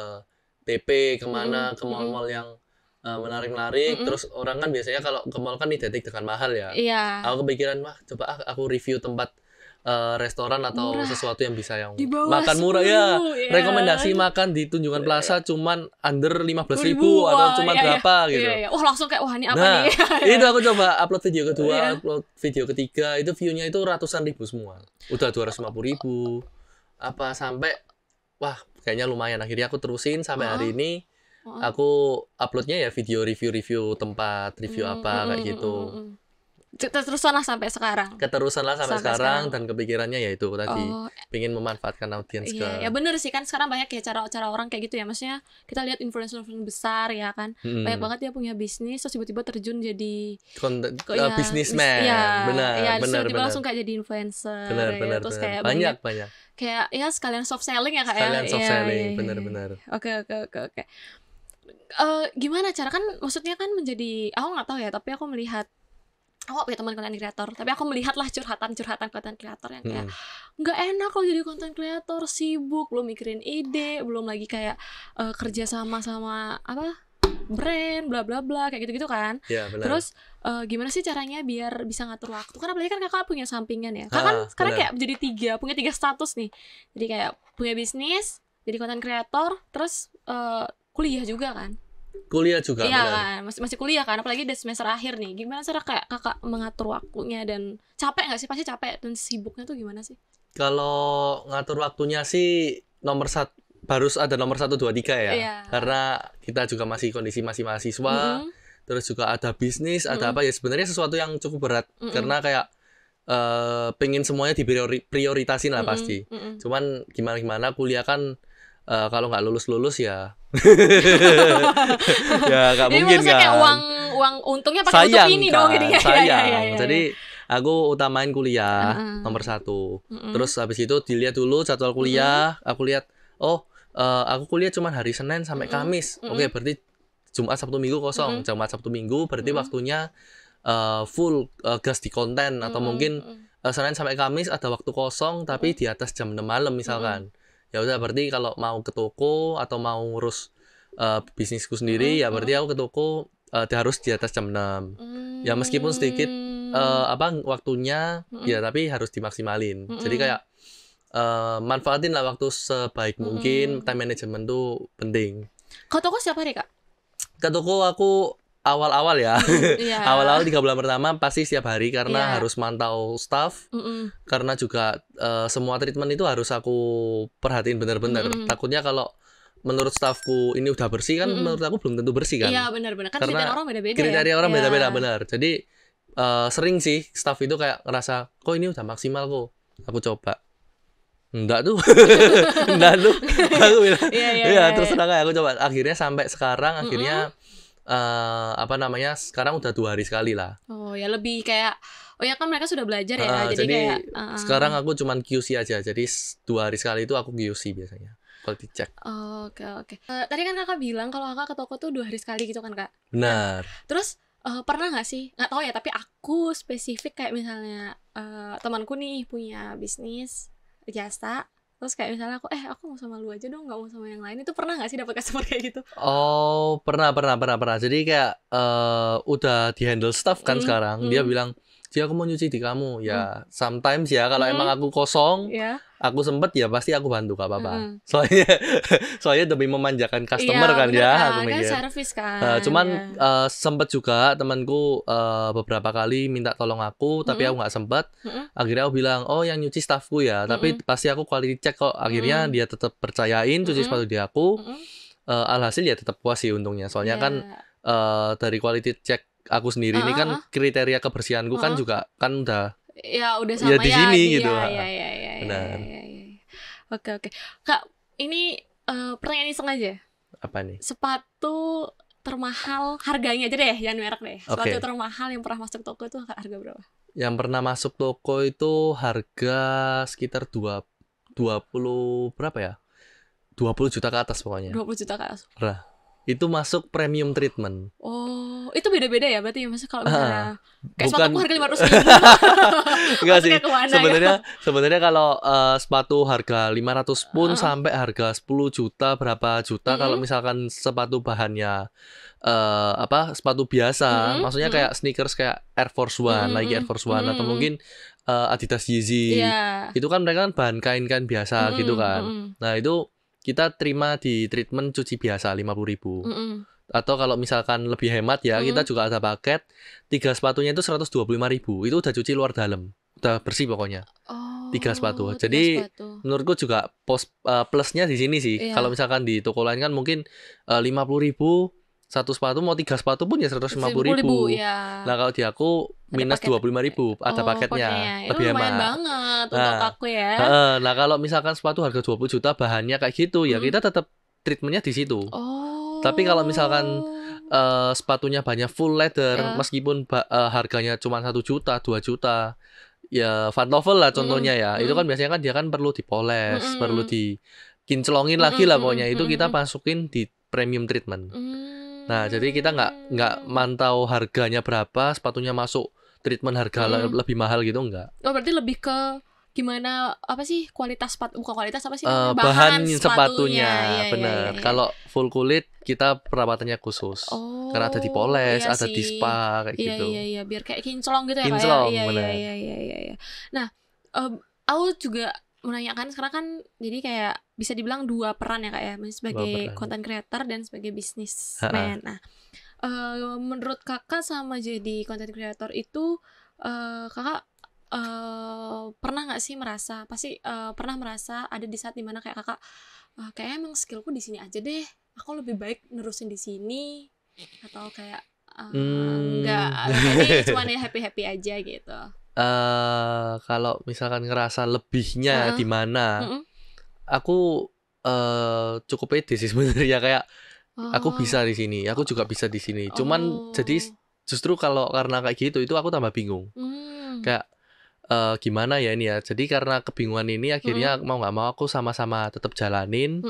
TP kemana, ke mall-mall yang menarik-menarik. Terus orang kan biasanya kalau ke mall kan identik dengan mahal ya. Aku kepikiran coba aku review tempat restoran atau sesuatu yang bisa yang makan murah ya. Rekomendasi makan di Tunjungan Plaza cuman under 15.000 atau cuman berapa gitu. Wah langsung kayak wah ini apa nih. Itu aku coba upload video kedua, upload video ketiga, itu view-nya itu ratusan ribu semua. Udah 250.000 apa sampai wah kayaknya lumayan. Akhirnya aku terusin sampai hari ini. Aku uploadnya ya video review tempat, review apa kayak gitu. Keterusan lah sampai sekarang. Sekarang dan kepikirannya ya itu tadi pengen memanfaatkan audiens ya bener sih kan sekarang banyak ya cara orang kayak gitu ya, maksudnya kita lihat influencer besar ya kan, banyak banget dia punya bisnis terus tiba-tiba terjun jadi bisnisman. Benar langsung kayak jadi influencer. Benar. Terus kayak banyak kayak ya sekalian soft selling ya sekalian soft selling. Benar. Oke. Gimana cara kan maksudnya kan menjadi aku nggak tahu ya, tapi aku melihat aku punya teman konten kreator, tapi aku melihat lah curhatan konten kreator yang kayak nggak enak kalau jadi konten kreator, sibuk, belum mikirin ide, belum lagi kayak kerja sama apa brand bla bla bla kayak gitu kan. Terus gimana sih caranya biar bisa ngatur waktu? Kan apalagi kan kakak punya sampingan ya. Kakak kan sekarang kayak jadi punya tiga status nih. Jadi kayak punya bisnis, jadi konten kreator, terus kuliah juga kan. Iya kan, masih kuliah kan, apalagi udah semester akhir nih. Gimana cara kayak kakak mengatur waktunya dan capek nggak sih? Pasti capek dan sibuknya tuh gimana sih? Kalau ngatur waktunya sih baru ada nomor 1, 2, 3 ya. Karena kita juga masih kondisi masih mahasiswa, terus juga ada bisnis, ada apa ya, sebenarnya sesuatu yang cukup berat karena kayak pengen semuanya diprioritasin lah pasti. Cuman gimana kuliah kan kalau nggak lulus ya ya nggak mungkin kan. Kayak uang untungnya pakai untuk ini kan, dong jadinya. Sayang. Jadi aku utamain kuliah nomor 1. Terus habis itu dilihat dulu jadwal kuliah. Aku lihat aku kuliah cuma hari Senin sampai Kamis. Oke, berarti Jumat Sabtu Minggu kosong. Jumat Sabtu Minggu berarti waktunya full gas di konten, atau mungkin Senin sampai Kamis ada waktu kosong tapi di atas jam 6 malam misalkan. Ya udah berarti kalau mau ke toko atau mau ngurus bisnisku sendiri ya berarti aku ke toko harus di atas jam 6. Ya meskipun sedikit waktunya ya tapi harus dimaksimalin. Jadi kayak manfaatin lah waktu sebaik mungkin. Time management tuh penting. Ke toko setiap hari Kak? Ke toko aku awal-awal ya. Iya. Awal-awal 3 bulan pertama pasti setiap hari karena Iya. harus mantau staff. Karena juga semua treatment itu harus aku perhatiin benar-benar. Takutnya kalau menurut staffku ini udah bersih kan, menurut aku belum tentu bersih kan. Iya benar-benar kan Karena kriteria orang beda-beda. kriteria ya? orang Iya. beda-beda benar. Jadi sering sih staff itu kayak ngerasa kok ini udah maksimal kok. Aku coba. Enggak tuh. Enggak tuh. Aku bilang. Iya, terus terang aku coba. Akhirnya sampai sekarang akhirnya sekarang udah 2 hari sekali lah. Oh ya lebih kayak ya kan mereka sudah belajar ya. Jadi kayak sekarang aku cuman QC aja. Jadi 2 hari sekali itu aku QC biasanya. Quality check. Oke. Tadi kan Kakak bilang kalau Kakak ke toko tuh 2 hari sekali gitu kan Kak? Benar. Terus pernah nggak sih, nggak tahu ya, tapi aku spesifik kayak misalnya temanku nih punya bisnis jasa, terus kayak misalnya aku mau sama lu aja dong, nggak mau sama yang lain. Itu pernah nggak sih dapat customer kayak gitu? Oh, pernah. Jadi kayak udah di handle staff kan sekarang. Dia bilang, "Ji, aku mau nyuci di kamu." Ya, sometimes ya kalau emang aku kosong, aku sempet ya pasti aku bantu, gak apa-apa. Soalnya demi memanjakan customer kan ya, aku mikir. Service kan. Cuman sempet juga temanku beberapa kali minta tolong aku, tapi aku nggak sempet. Akhirnya aku bilang, oh yang nyuci staffku ya, tapi pasti aku quality check kok. Akhirnya dia tetap percayain cuci sepatu di aku. Alhasil ya tetap puas sih untungnya. Soalnya kan dari quality check aku sendiri ini kan kriteria kebersihanku kan juga kan udah sama di sini gitu. Benar. Oke. Kak, ini pertanyaan iseng aja. Apa nih? Sepatu termahal harganya aja deh, jangan merek deh. Sepatu Oke. termahal yang pernah masuk toko itu harga berapa? Yang pernah masuk toko itu harga sekitar 20 berapa ya? 20 juta ke atas pokoknya. 20 juta ke atas. Itu masuk premium treatment. Oh, itu beda-beda ya berarti ya, maksudnya kalau misalnya kayak bukan- sepatu harga 500 ribu. Enggak sih. Maksudnya kemana Sebenarnya kalau sepatu harga 500 pun sampai harga 10 juta berapa juta kalau misalkan sepatu bahannya sepatu biasa, maksudnya kayak sneakers kayak Air Force One, Nike Air Force One atau mungkin Adidas Yeezy. Iya. Itu kan mereka kan bahan kain biasa gitu kan. Nah, itu kita terima di treatment cuci biasa 50.000. Atau kalau misalkan lebih hemat ya, kita juga ada paket 3 sepatunya itu 125.000. Itu udah cuci luar dalam. Udah bersih pokoknya. 3 sepatu. Jadi menurutku juga plusnya di sini sih. Iya. Kalau misalkan di toko lain kan mungkin 50.000 satu sepatu, mau 3 sepatu pun ya 150.000. Ya. Nah, kalau di aku minus 25.000 ada paketnya. Lebih itu lumayan hemat. banget untuk aku ya. Nah, kalau misalkan sepatu harga 20 juta bahannya kayak gitu ya kita tetap treatmentnya di situ. Tapi kalau misalkan sepatunya banyak full leather, meskipun harganya cuma 1 juta, 2 juta, ya Pantofel lah contohnya ya. Itu kan biasanya kan dia kan perlu dipoles, perlu dikinclongin lagi lah pokoknya. Itu kita masukin di premium treatment. Nah, jadi kita nggak mantau harganya berapa, sepatunya masuk treatment harga lebih mahal gitu enggak. Oh, berarti lebih ke gimana apa sih kualitas sepatu, bukan kualitas apa sih bahan sepatunya. Iya, bener. iya. Kalau full kulit kita perawatannya khusus. Karena ada dipoles, ada di spa kayak gitu. Iya, biar kayak kinclong gitu ya. Kinclong, Iya, bener. iya. Nah, aku juga menanyakan sekarang kan jadi kayak bisa dibilang 2 peran ya Kak ya, sebagai content creator dan sebagai businessman. Nah, menurut Kakak sama jadi content creator itu Kakak pernah nggak sih merasa pernah merasa ada di saat dimana kayak Kakak kayak emang skillku di sini aja deh, aku lebih baik nerusin di sini, atau kayak enggak, ini cuma ya happy aja gitu. Kalau misalkan ngerasa lebihnya di mana, aku cukup pede sih sebenarnya, kayak aku bisa di sini, aku juga bisa di sini. Cuman jadi justru karena kayak gitu itu aku tambah bingung. Kayak gimana ya ini ya. Jadi karena kebingungan ini akhirnya mau nggak mau aku sama-sama tetap jalanin,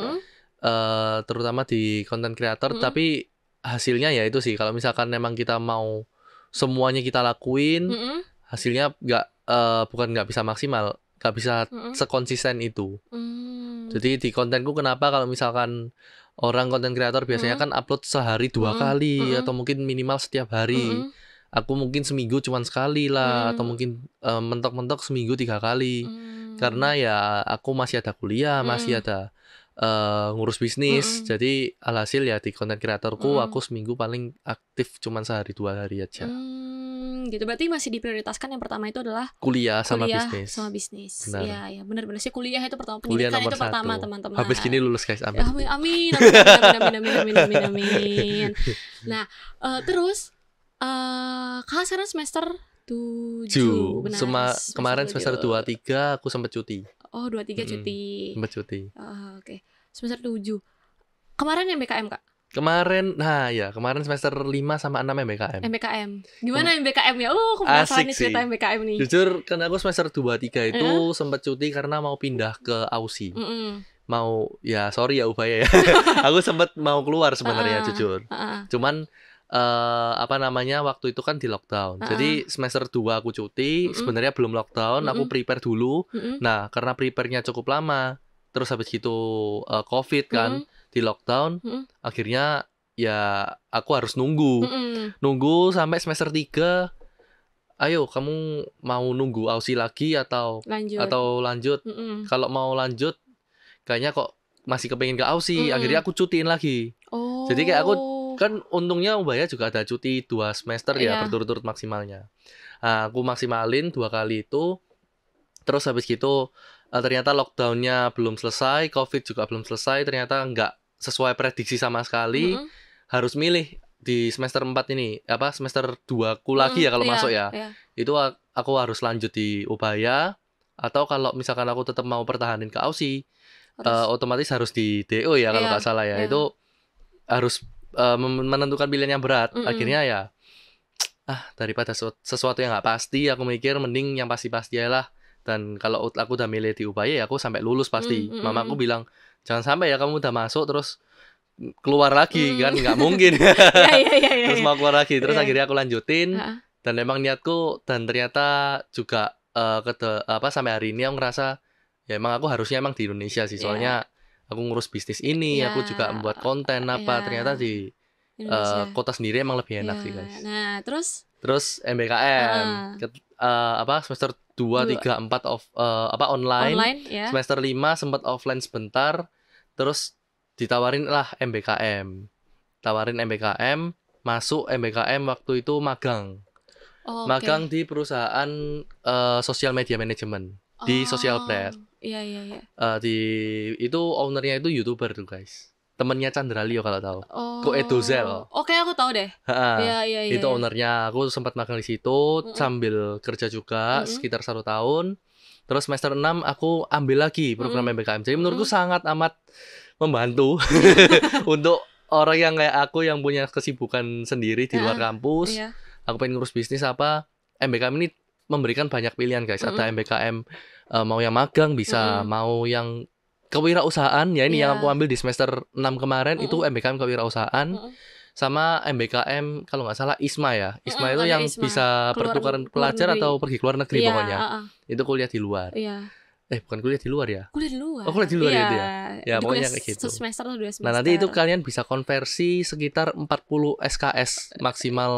terutama di content creator. Tapi hasilnya ya itu sih. Kalau misalkan memang kita mau semuanya kita lakuin, hasilnya bukan nggak bisa maksimal, nggak bisa sekonsisten itu. Jadi di kontenku kenapa kalau misalkan orang content creator biasanya kan upload sehari 2 kali atau mungkin minimal setiap hari. Aku mungkin seminggu cuman sekali lah, atau mungkin mentok-mentok seminggu 3 kali. Karena ya aku masih ada kuliah, masih ada ngurus bisnis. Jadi alhasil ya di content creatorku aku seminggu paling aktif cuman sehari 2 hari aja. Gitu. Berarti masih diprioritaskan yang pertama itu adalah kuliah sama bisnis. Benar. Iya, benar-benar sih kuliah itu pertama, Kuliah pendidikan nomor itu pertama, 1. teman-teman. Habis gini lulus guys, amin. Amin. Nah, terus Kakak sekarang semester 7. Benar. Kemarin semester 2-3 aku sempat cuti. Oh, 2-3 cuti. Sempat cuti. Oke. Semester 7. Kemarin MBKM, Kak? Kemarin semester 5 sama 6 MBKM. Gimana MBKM ya? Aku penasaran nih cerita MBKM nih. Jujur, kan aku semester 2-3 itu sempat cuti karena mau pindah ke Aussie. Mau, ya sorry ya Ubaya ya. Aku sempat mau keluar sebenarnya jujur. Cuman waktu itu kan di lockdown. Jadi semester 2 aku cuti, sebenarnya belum lockdown, aku prepare dulu. Nah, karena prepare-nya cukup lama, terus habis gitu COVID kan, di lockdown, akhirnya ya aku harus nunggu sampai semester 3. Ayo, kamu mau nunggu Aussie lagi atau lanjut? Kalau mau lanjut, kayaknya kok masih kepengin ke Aussie, akhirnya aku cutiin lagi. Jadi kayak aku kan untungnya Ubaya juga ada cuti 2 semester ya, berturut-turut maksimalnya. Nah, aku maksimalin 2 kali itu. Terus habis gitu ternyata lockdownnya belum selesai, COVID juga belum selesai, ternyata nggak sesuai prediksi sama sekali. Harus milih di semester 4 ini, semester 2 ku lagi ya kalau masuk ya. Itu aku harus lanjut di Ubaya, atau kalau misalkan aku tetap mau pertahanin ke Aussie, otomatis harus di DO ya kalau nggak salah ya. Itu harus menentukan pilihan yang berat. Akhirnya ya daripada sesuatu yang nggak pasti, aku mikir mending yang pasti-pasti aja lah. Dan kalau aku udah milih di Ubaya ya aku sampai lulus pasti. Mama aku bilang jangan sampai ya kamu udah masuk terus keluar lagi, kan nggak mungkin. Terus mau keluar lagi, terus akhirnya aku lanjutin. Dan emang niatku, dan ternyata juga sampai hari ini aku ngerasa ya emang aku harusnya emang di Indonesia sih, soalnya aku ngurus bisnis ini, aku juga membuat konten ternyata di kota sendiri emang lebih enak sih guys. Nah, terus MBKM semester 2, 3, 4 online semester 5 sempat offline sebentar, terus ditawarin lah MBKM, masuk MBKM waktu itu magang. Magang di perusahaan social media management di Social Blade. Itu ownernya itu YouTuber tuh guys, temennya Chandra Leo kalau tahu. Ko Edozel. Oke, aku tahu deh. Itu ownernya. Aku sempat magang di situ sambil kerja juga sekitar 1 tahun. Terus semester 6 aku ambil lagi program MBKM. Jadi menurutku sangat amat membantu untuk orang yang kayak aku yang punya kesibukan sendiri di luar kampus. Aku pengen ngurus bisnis MBKM ini memberikan banyak pilihan guys. Ada MBKM mau yang magang bisa, mau yang kewirausahaan ya, ini yang aku ambil di semester 6 kemarin. Itu MBKM kewirausahaan. Sama MBKM kalau nggak salah ISMA ya. ISMA itu yang bisa pertukaran pelajar atau pergi ke luar negeri pokoknya. Itu kuliah di luar. Bukan kuliah di luar ya? Kuliah di luar. Kuliah di luar itu ya. Ya pokoknya kayak gitu. Semester atau 2 semester. Nah, nanti itu kalian bisa konversi sekitar 40 SKS maksimal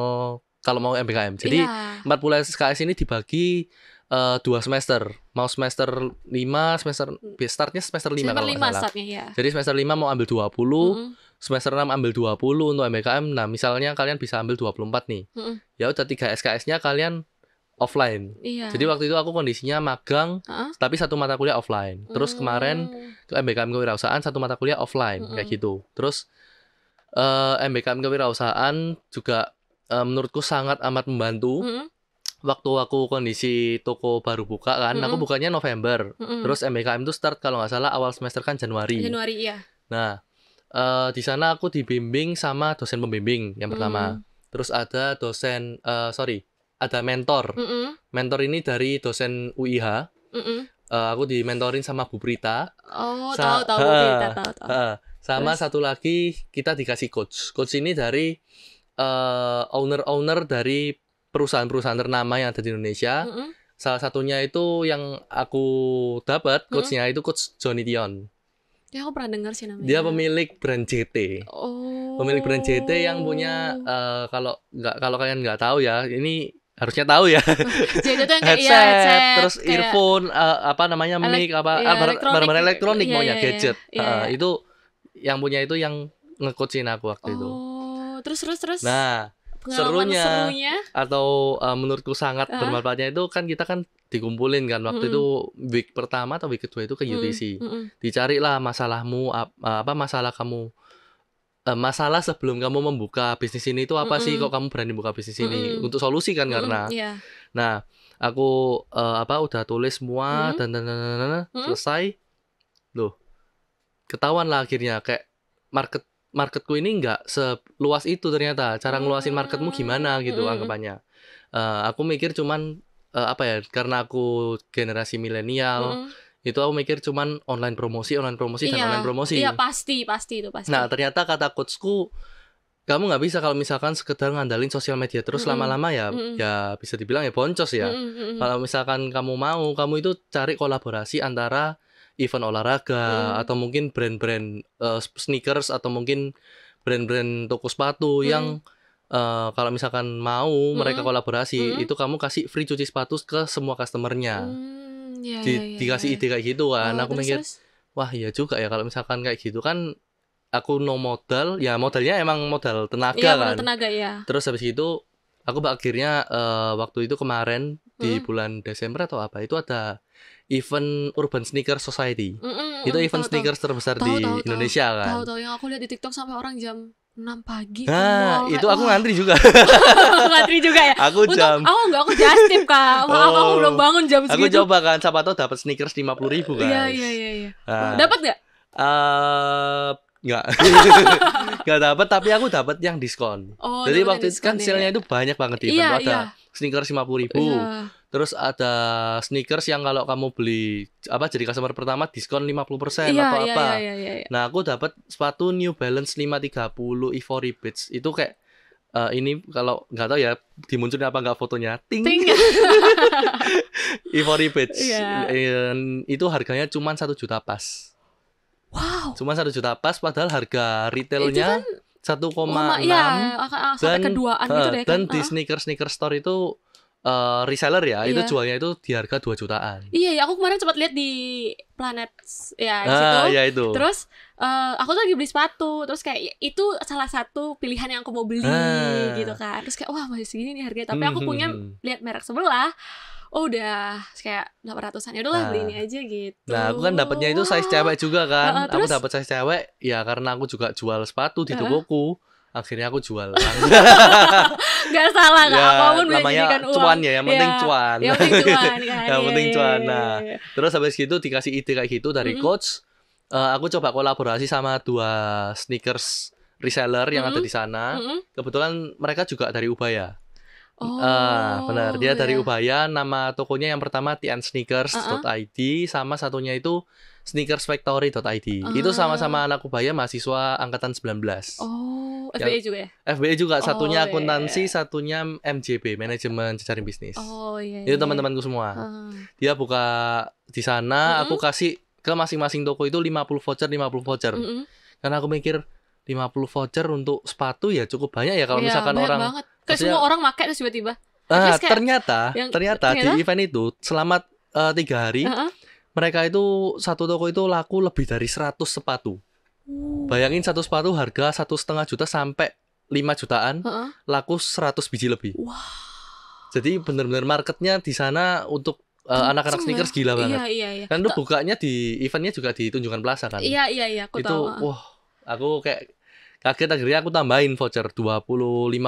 kalau mau MBKM. Jadi 40 SKS ini dibagi 2 semester. Mau semester 5, startnya semester 5 kalau nggak salah. Jadi semester 5 mau ambil 20, semester 6 ambil 20 untuk MBKM. Nah, misalnya kalian bisa ambil 24 nih. Ya udah 3 SKS-nya kalian offline. Jadi waktu itu aku kondisinya magang, tapi 1 mata kuliah offline. Terus kemarin ke MBKM kewirausahaan 1 mata kuliah offline, kayak gitu. Terus MBKM kewirausahaan juga menurutku sangat amat membantu. Waktu aku kondisi toko baru buka kan, aku bukanya November. Terus MBKM itu start kalau nggak salah awal semester kan Januari. Nah, di sana aku dibimbing sama dosen pembimbing yang pertama. Terus ada ada mentor. Mentor ini dari dosen UIH. Aku dimentorin sama Bu Prita. Tahu Bu Prita, tahu. Sama satu lagi kita dikasih coach. Coach ini dari owner dari perusahaan-perusahaan ternama yang ada di Indonesia. Salah satunya itu yang aku dapat coachnya itu Coach Johnny Tion. Ya, aku pernah dengar sih namanya. Dia pemilik brand JT. Pemilik brand JT yang punya kalau kalian nggak tahu ya, ini harusnya tahu ya. Jajet tuh yang kayak headset, terus kayak earphone, apa namanya, mic, barang-barang elektronik Iya, maunya iya, gadget. iya. Itu yang punya itu yang nge-coachin aku waktu itu. Oh, terus. Nah, Pengalaman serunya atau menurutku sangat bermanfaatnya itu kan kita kan dikumpulin kan waktu itu week pertama atau week kedua itu ke UTC. Dicarilah masalahmu, masalah kamu, masalah sebelum kamu membuka bisnis ini itu apa sih, kok kamu berani buka bisnis ini, untuk solusi kan karena. Nah, aku udah tulis semua dan selesai. Loh, ketahuan lah akhirnya kayak marketku ini nggak seluas itu ternyata. Cara ngeluasin marketmu gimana gitu anggapannya. Aku mikir cuman karena aku generasi milenial, itu aku mikir cuman online promosi dan online promosi. Iya, pasti itu pasti. Nah, ternyata kata coachku, kamu nggak bisa kalau misalkan sekedar ngandalin sosial media terus lama-lama ya bisa dibilang ya boncos ya. Kalau misalkan kamu mau, kamu itu cari kolaborasi antara event olahraga atau mungkin brand-brand sneakers atau mungkin brand-brand toko sepatu yang kalau misalkan mau mereka kolaborasi, itu kamu kasih free cuci sepatu ke semua customernya. Dikasih ide kayak gitu kan. Aku mikir, wah iya juga ya kalau misalkan kayak gitu kan aku no modal, ya modalnya emang modal tenaga kan. Modal tenaga ya. Terus habis itu aku akhirnya waktu itu kemarin di bulan Desember atau apa itu ada event Urban Sneaker Society. Itu event sneakers terbesar di Indonesia kan. Tahu yang aku lihat di TikTok sampai orang jam 6 pagi. Nah, itu aku ngantri juga. Ngantri juga ya. Aku aku just tip Kak. Aku belum bangun jam segitu. Aku coba kan, siapa tahu dapat sneakers 50.000 kan. Iya. Dapat enggak? Nggak dapat, tapi aku dapat yang diskon. Jadi waktu itu kan sale-nya itu banyak banget di event. Ada sneakers 50.000. Terus ada sneakers yang kalau kamu beli jadi customer pertama diskon 50% atau apa. Iya. Nah, aku dapat sepatu New Balance 530 Ivory Beach. Itu kayak ini kalau nggak tahu ya dimunculin apa nggak fotonya. Ting. Ivory Beach. Itu harganya cuma 1 juta pas. Wow. Cuma 1 juta pas, padahal harga retailnya 1,6 sampai keduaan gitu deh. Dan di sneaker store itu reseller ya, itu jualnya itu di harga 2 jutaan. Iya, aku kemarin sempat lihat di Planet ya di situ. Iya itu. Terus aku tuh lagi beli sepatu, terus kayak itu salah satu pilihan yang aku mau beli gitu kan. Terus kayak wah masih segini nih harganya, tapi aku punya lihat merek sebelah. Udah kayak 800-an, ya udahlah beli ini aja gitu. Nah, aku kan dapatnya itu size cewek juga kan. Aku dapat size cewek ya karena aku juga jual sepatu di tokoku. Akhirnya aku jual. Gak salah ya, apapun bisa jadikan uang. Cuan ya, yang penting cuan. Yang penting cuan kan. Yang penting cuan. Nah, terus habis gitu dikasih ide kayak gitu dari coach. Aku coba kolaborasi sama 2 sneakers reseller yang ada di sana. Kebetulan mereka juga dari Ubaya. Benar, dia dari Ubaya. Nama tokonya yang pertama tnsneakers.id, sama satunya itu sneakersfactory.id. Itu sama-sama anak Ubaya, mahasiswa angkatan 19. FBA juga ya? FBA juga, satunya akuntansi, satunya MJB, manajemen jejaring bisnis. Itu teman-temanku semua. Dia buka di sana, aku kasih ke masing-masing toko itu 50 voucher. Karena aku mikir 50 voucher untuk sepatu ya cukup banyak ya kalau misalkan orang banget. Kayak semua orang pakai terus tiba-tiba. Ternyata di event itu selama 3 hari mereka itu satu toko itu laku lebih dari 100 sepatu. Bayangin satu sepatu harga 1,5 juta sampai 5 jutaan, laku 100 biji lebih. Jadi benar-benar marketnya di sana untuk anak-anak sneakers gila banget. Iya. Kan itu bukanya di eventnya juga di Tunjungan Plaza kan. Iya, aku itu, tahu. Wah, aku kayak kaget, akhirnya aku tambahin voucher 25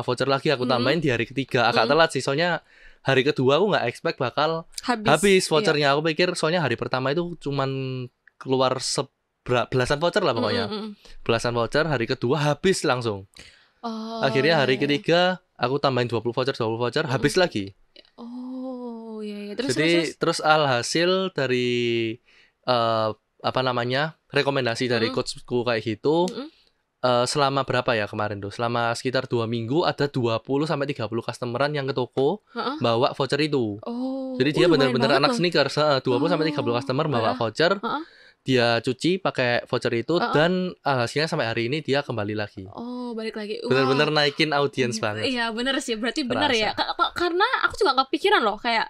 voucher lagi aku tambahin di hari ketiga. Agak telat sih, soalnya hari kedua aku nggak expect bakal habis vouchernya. Aku pikir soalnya hari pertama itu cuman keluar belasan voucher lah pokoknya. Belasan voucher, hari kedua habis langsung. Akhirnya hari ketiga aku tambahin 20 voucher habis lagi. Terus alhasil dari rekomendasi dari coachku kayak gitu. Selama berapa ya kemarin tuh? Selama sekitar 2 minggu ada 20-30 customeran yang ke toko bawa voucher itu. Jadi dia benar-benar anak sneakers. 20-30 customer bawa voucher. dia cuci pakai voucher itu dan hasilnya sampai hari ini dia kembali lagi. Oh, balik lagi. Bener-bener naikin audiens banget. Iya, bener sih. Berarti bener ya. Karena aku juga gak kepikiran loh kayak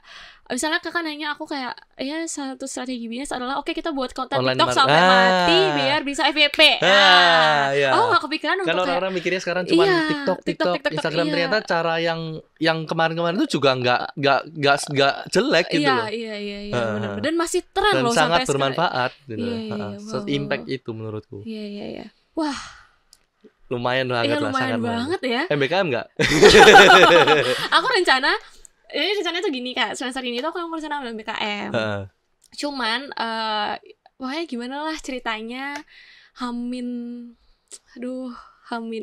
misalnya kakak nanya aku kayak ya satu strategi bisnis adalah oke, kita buat konten Online TikTok sampai mati biar bisa FYP. Iya. Aku gak kepikiran untuk kan orang-orang mikirnya sekarang cuma TikTok, Instagram, ternyata cara yang kemarin-kemarin itu juga nggak jelek gitu loh. Iya, benar. Dan masih tren dan loh sangat sampai bermanfaat gitu. Impact itu menurutku. Iya. Wah, lumayan banget lah, lumayan banget ya. MBKM nggak? Aku rencananya tuh gini Kak, semester ini tuh aku rencana ambil MBKM. Cuman pokoknya gimana lah ceritanya, Hamin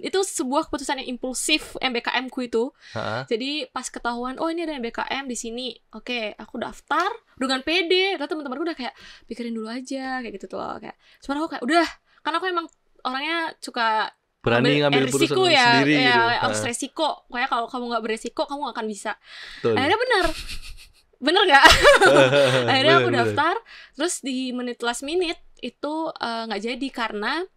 itu sebuah keputusan yang impulsif MBKM ku itu. Jadi pas ketahuan ini ada MBKM di sini, oke, aku daftar dengan pede. Lalu teman-temanku udah kayak pikirin dulu aja kayak gitu tuh loh, kayak sebenarnya aku kayak udah, karena aku emang orangnya suka berani ngambil keputusan sendiri gitu. Harus resiko. Kayak kalau kamu nggak beresiko, kamu nggak akan bisa. Betul. Akhirnya bener nggak? Akhirnya aku daftar, terus di last minute itu nggak jadi karena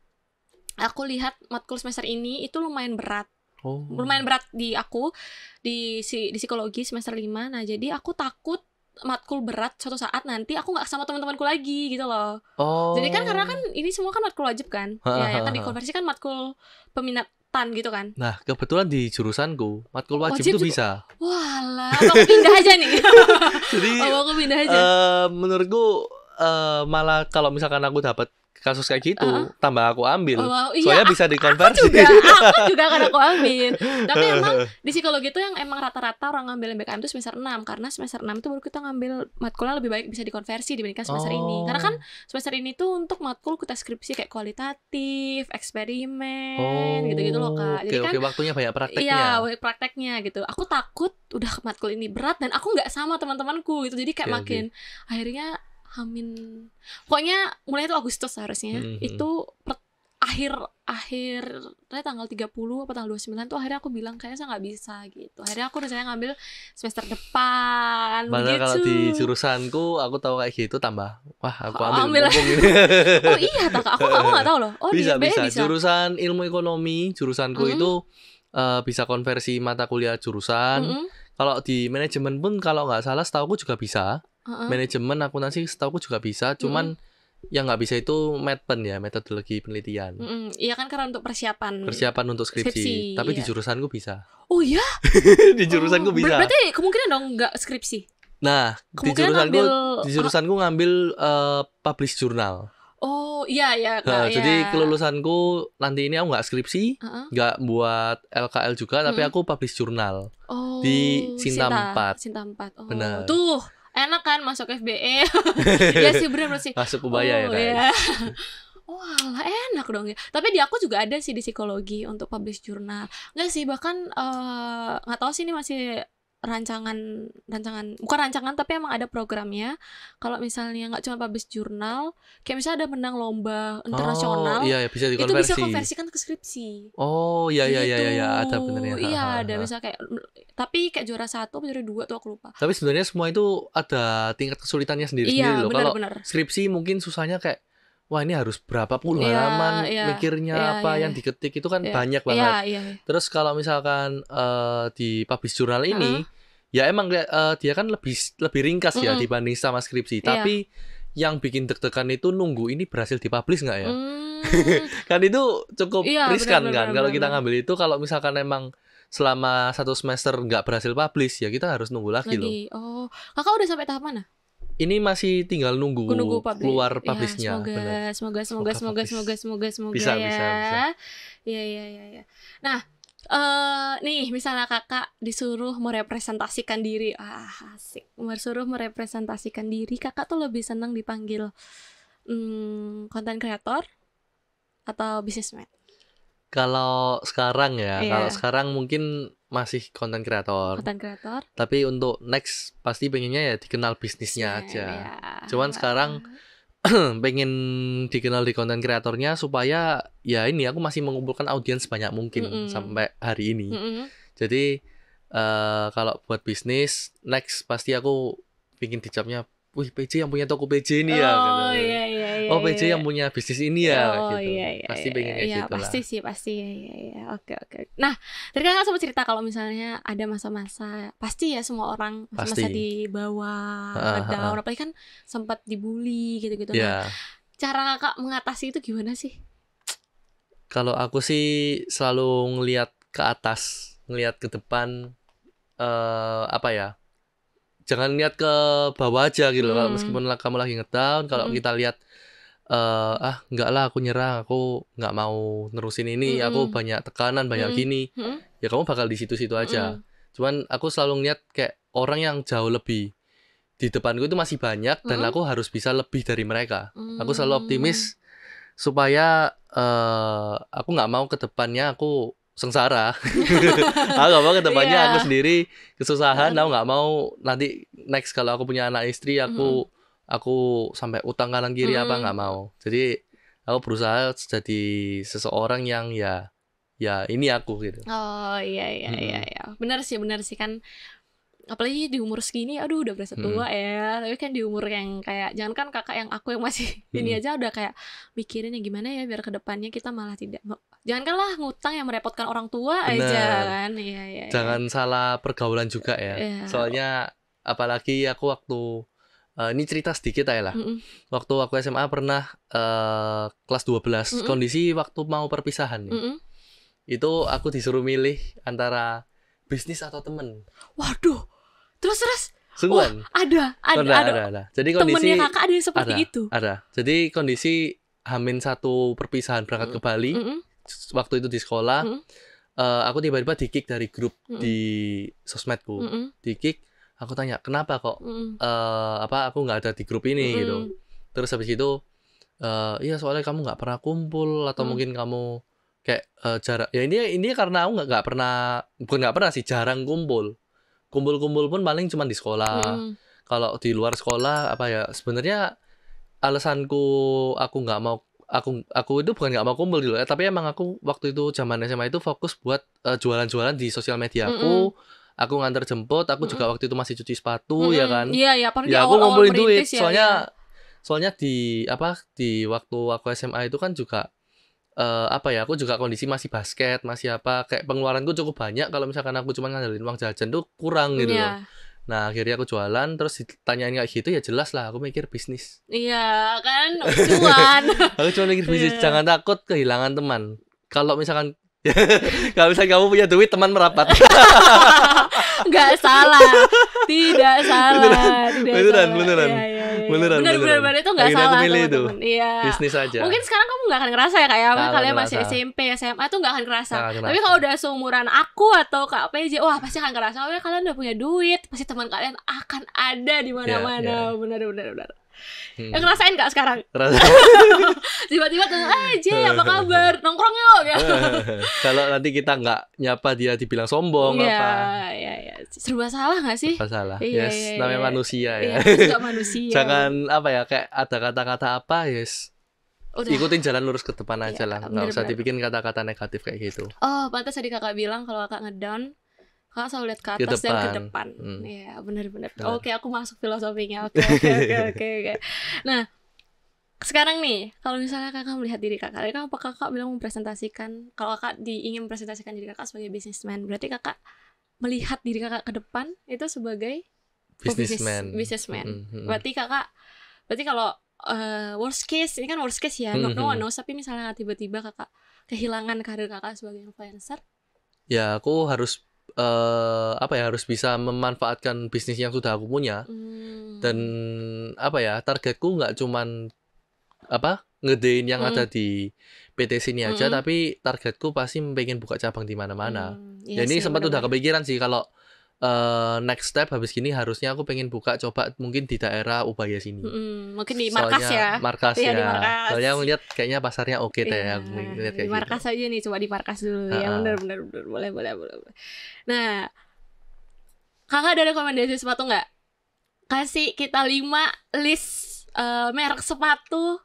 aku lihat matkul semester ini itu lumayan berat. Lumayan berat di aku di psikologi semester 5. Nah jadi aku takut matkul berat suatu saat nanti aku nggak sama teman-temanku lagi gitu loh. Jadi kan karena kan ini semua kan matkul wajib kan. Ya kan dikonversi kan matkul peminatan gitu kan. Nah, kebetulan di jurusanku matkul wajib itu bisa. Walah, aku pindah aja nih. Jadi aku pindah aja. Menurutku malah kalau misalkan aku dapat kasus kayak gitu, tambah aku ambil. Soalnya bisa dikonversi. Aku juga kan aku ambil. Tapi emang di psikologi itu yang emang rata-rata orang ngambil MBKM itu semester 6. Karena semester 6 itu baru kita ngambil matkulnya lebih baik bisa dikonversi dibandingkan semester ini. Karena kan semester ini tuh untuk matkul kita skripsi kayak kualitatif, eksperimen, gitu-gitu loh Kak. Jadi kan waktunya banyak prakteknya. Iya, banyak prakteknya gitu. Aku takut udah matkul ini berat dan aku nggak sama teman-temanku gitu. Jadi kayak makin akhirnya pokoknya mulai itu Agustus harusnya itu akhirnya tanggal 30 apa tanggal 29 tuh akhirnya aku bilang kayaknya saya nggak bisa gitu. Akhirnya aku rencananya ngambil semester depan. Padahal kalau di jurusanku aku tahu kayak gitu tambah aku ambil ini. Oh iya tak, aku nggak tahu loh. Bisa. Jurusan ilmu ekonomi jurusanku itu bisa konversi mata kuliah jurusan. Kalau di manajemen pun kalau nggak salah setauku juga bisa. Manajemen akuntansi setauku juga bisa, cuman yang nggak bisa itu METPEN ya, metodologi penelitian. Iya kan karena untuk persiapan untuk skripsi. Tapi di jurusanku bisa. Oh ya? Di jurusanku bisa. Berarti kemungkinan dong nggak skripsi. Nah, di jurusanku ngambil publish jurnal. Oh iya Kak. Jadi kelulusanku nanti ini aku nggak skripsi, nggak buat LKL juga, tapi aku publish jurnal di Sinta 4. Benar. Tuh enak kan masuk FBE. Ya sih bener sih. Masuk Ubaya ya kan. Ya. Wah enak dong ya. Tapi di aku juga ada sih di psikologi untuk publish jurnal. Enggak sih bahkan nggak tahu sih ini masih rancangan bukan rancangan tapi emang ada programnya. Kalau misalnya nggak cuma publish jurnal, kayak misalnya ada menang lomba internasional, bisa dikonversi. Itu bisa konversikan ke skripsi. Ada benernya. Iya ada bisa kayak, tapi kayak juara 1 atau juara 2 tuh aku lupa. Tapi sebenarnya semua itu ada tingkat kesulitannya sendiri-sendiri loh. Kalau skripsi mungkin susahnya kayak wah ini harus berapa puluh halaman mikirnya yang diketik itu kan banyak banget. Terus kalau misalkan di publish jurnal ini ya emang dia kan lebih ringkas ya dibanding sama skripsi. Tapi yang bikin deg-degan itu nunggu ini berhasil dipublish nggak ya? Kan itu cukup riskan kan kalau kita ngambil itu. Kalau misalkan emang selama 1 semester nggak berhasil publish ya kita harus nunggu lagi loh. Oh, kakak udah sampai tahap mana? Ini masih tinggal nunggu keluar publishnya. Semoga bisa, ya. Bisa. Iya. Nah, nih misalnya kakak disuruh merepresentasikan diri, asik. Disuruh merepresentasikan diri, kakak tuh lebih senang dipanggil content creator atau businessman? Kalau sekarang kalau sekarang mungkin masih content creator. Tapi untuk next pasti pengennya ya dikenal bisnisnya aja. Cuman sekarang pengen dikenal di content creatornya supaya ya ini aku masih mengumpulkan audiens banyak mungkin sampai hari ini. Jadi kalau buat bisnis next pasti aku bikin dicapnya wih PJ yang punya toko PJ ini ya gitu. Oh iya iya iya. Oh PJ yang punya bisnis ini ya Oh gitu. iya iya. Pasti pengen kayak iya, gitu pasti lah. sih pasti iya iya. Oke oke. Nah, tadi kan sempat cerita kalau misalnya ada masa-masa pasti ya semua orang masa-masa Pasti. di bawah, down, apalagi kan sempat dibully gitu-gitu. Ya. Nah, cara kakak mengatasi itu gimana sih? Kalau aku sih selalu ngelihat ke atas, ngelihat ke depan, apa ya? Jangan lihat ke bawah aja gitu loh. Kalau meskipun kamu lagi ngedown, kalau kita lihat enggak lah aku nyerah, aku nggak mau nerusin ini, aku banyak tekanan, banyak gini. Ya kamu bakal di situ-situ aja. Cuman aku selalu ngeliat kayak orang yang jauh lebih di depanku itu masih banyak dan aku harus bisa lebih dari mereka. Aku selalu optimis supaya aku nggak mau ke depannya aku sengsara. Aku nggak mau ke depannya aku sendiri kesusahan. Aku nggak mau nanti next kalau aku punya anak istri aku sampai utang kanan kiri apa nggak mau. Jadi aku berusaha jadi seseorang yang ya ini aku gitu. Oh iya iya iya. Benar sih kan. Apalagi di umur segini, aduh udah berasa tua ya. Tapi kan di umur yang kayak, jangan kan kakak yang aku yang masih ini aja udah kayak mikirin ya gimana ya biar kedepannya kita malah tidak. Jangankanlah ngutang yang merepotkan orang tua. Bener. Aja kan. Iya. Jangan salah pergaulan juga ya. Soalnya apalagi aku waktu ini cerita sedikit aja lah. Waktu aku SMA pernah kelas 12 kondisi waktu mau perpisahan nih. Itu aku disuruh milih antara bisnis atau temen. Waduh. Terus sungguhan. Ada. Jadi kondisi temennya kakak ada yang seperti itu. Ada. Jadi kondisi H-1 perpisahan berangkat ke Bali. Waktu itu di sekolah, aku tiba-tiba di-kick dari grup di sosmedku. Di-kick, aku tanya, "Kenapa kok aku nggak ada di grup ini?" gitu. Terus habis itu iya soalnya kamu nggak pernah kumpul atau mungkin kamu kayak jarak. Ya ini karena aku nggak pernah, bukan nggak pernah sih, jarang kumpul pun paling cuma di sekolah. Kalau di luar sekolah apa ya, sebenarnya alasanku aku nggak mau, aku itu bukan nggak mau kumpul dulu ya, tapi emang aku waktu itu zaman SMA itu fokus buat jualan-jualan di sosial media aku nganter jemput, aku juga waktu itu masih cuci sepatu ya kan. Iya apalagi ya aku ngumpulin duit ya, soalnya di waktu aku SMA itu kan juga aku juga kondisi masih basket, masih kayak pengeluaranku cukup banyak. Kalau misalkan aku cuma ngandelin uang jajan tuh kurang gitu loh. Nah akhirnya aku jualan, terus ditanyain kayak gitu ya jelas lah aku mikir bisnis. Iya kan, cuan. Aku cuma mikir bisnis. Jangan takut kehilangan teman. Kalau misalkan kamu punya duit, teman merapat. Nggak salah, tidak salah. Beneran. Beneran itu nggak salah. Aku milih itu. Iya. Bisnis aja. Mungkin sekarang kamu nggak akan ngerasa ya kayak kalian masih SMP, SMA tuh nggak akan ngerasa. Tapi kalau udah seumuran aku atau Kak PJ, wah pasti akan ngerasa. Oh ya kalian udah punya duit, pasti teman kalian akan ada di mana-mana. Benar. Yang ngerasain gak sekarang? Tiba-tiba aja apa kabar? Nongkrong yuk ya. Kalau nanti kita nggak nyapa dia dibilang sombong apa. Iya. Serba salah gak sih? Serba salah. Namanya manusia ya. Juga manusia. Jangan kayak ada kata-kata apa udah. Ikutin jalan lurus ke depan aja lah. Nggak usah dibikin kata-kata negatif kayak gitu. Oh, pantas tadi kakak bilang kalau kakak ngedown, kakak selalu lihat ke atas dan ke depan. Iya, benar. Oke, aku masuk filosofinya. Oke. Nah, sekarang nih, kalau misalnya kakak melihat diri kakak, kan apa kakak bilang mempresentasikan, kalau kakak ingin mempresentasikan diri kakak sebagai businessman, berarti kakak melihat diri kakak ke depan itu sebagai businessman. Berarti kalau worst case, ini kan worst case ya, no one knows, tapi misalnya tiba-tiba kakak kehilangan karir kakak sebagai influencer, ya aku harus harus bisa memanfaatkan bisnis yang sudah aku punya. Dan targetku nggak cuman ngedein yang ada di PT sini aja, tapi targetku pasti pengen buka cabang di mana-mana. Ya ini sempat udah kepikiran sih kalau next step habis gini harusnya aku pengen coba mungkin di daerah Ubaya sini. Mungkin di Markas ya. Markas ya. Di Markas. Soalnya aku lihat kayaknya pasarnya oke deh ya. Di Markas aja nih, coba di Markas dulu. Ya benar. Boleh. Nah, kakak ada rekomendasi sepatu nggak? Kasih kita 5 list merek sepatu